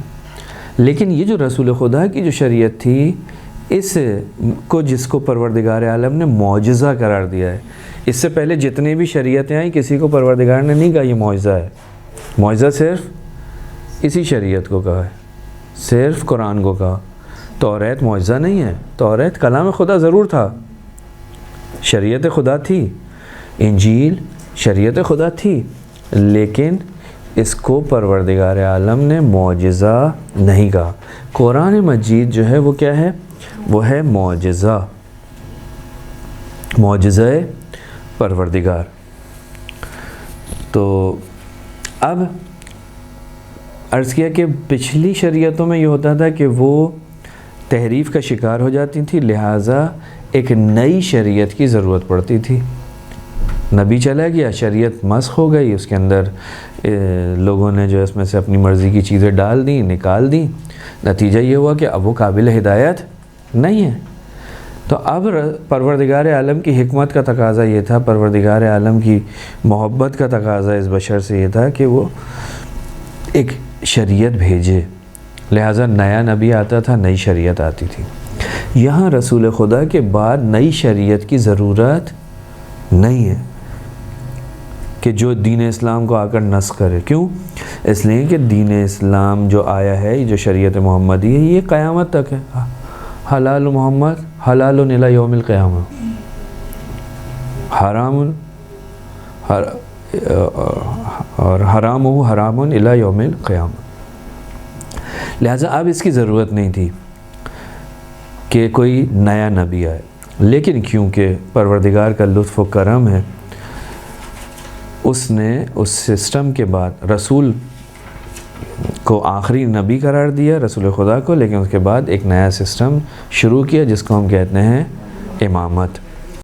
لیکن یہ جو رسول خدا کی جو شریعت تھی، اس کو جس کو پروردگار عالم نے معجزہ قرار دیا ہے. اس سے پہلے جتنی بھی شریعتیں آئیں کسی کو پروردگار نے نہیں کہا یہ معجزہ ہے. معجزہ صرف اسی شریعت کو کہا ہے، صرف قرآن کو کہا. توریت معجزہ نہیں ہے، توریت کلام خدا ضرور تھا، شریعت خدا تھی، انجیل شریعت خدا تھی، لیکن اس کو پروردگار عالم نے معجزہ نہیں کہا. قرآن مجید جو ہے وہ کیا ہے؟ وہ ہے معجزہ، معجزہ پروردگار. تو اب عرض کیا کہ پچھلی شریعتوں میں یہ ہوتا تھا کہ وہ تحریف کا شکار ہو جاتی تھی، لہٰذا ایک نئی شریعت کی ضرورت پڑتی تھی. نبی چلا گیا، شریعت مسخ ہو گئی، اس کے اندر لوگوں نے جو اس میں سے اپنی مرضی کی چیزیں ڈال دیں، نکال دیں. نتیجہ یہ ہوا کہ اب وہ قابل ہدایت نہیں ہے. تو اب پروردگار عالم کی حکمت کا تقاضا یہ تھا، پروردگار عالم کی محبت کا تقاضا اس بشر سے یہ تھا کہ وہ ایک شریعت بھیجے. لہٰذا نیا نبی آتا تھا، نئی شریعت آتی تھی. یہاں رسول خدا کے بعد نئی شریعت کی ضرورت نہیں ہے کہ جو دین اسلام کو آ کر نسخ کرے. کیوں؟ اس لیے کہ دین اسلام جو آیا ہے، جو شریعت محمدی ہے، یہ قیامت تک ہے. حلال محمد حلال الی یوم القیامہ، حرام اور حرام حرام الی یوم القیامہ. لہٰذا اب اس کی ضرورت نہیں تھی کہ کوئی نیا نبی آئے. لیکن کیونکہ پروردگار کا لطف و کرم ہے، اس نے اس سسٹم کے بعد رسول کو آخری نبی قرار دیا، رسول خدا کو، لیکن اس کے بعد ایک نیا سسٹم شروع کیا جس کو ہم کہتے ہیں امامت.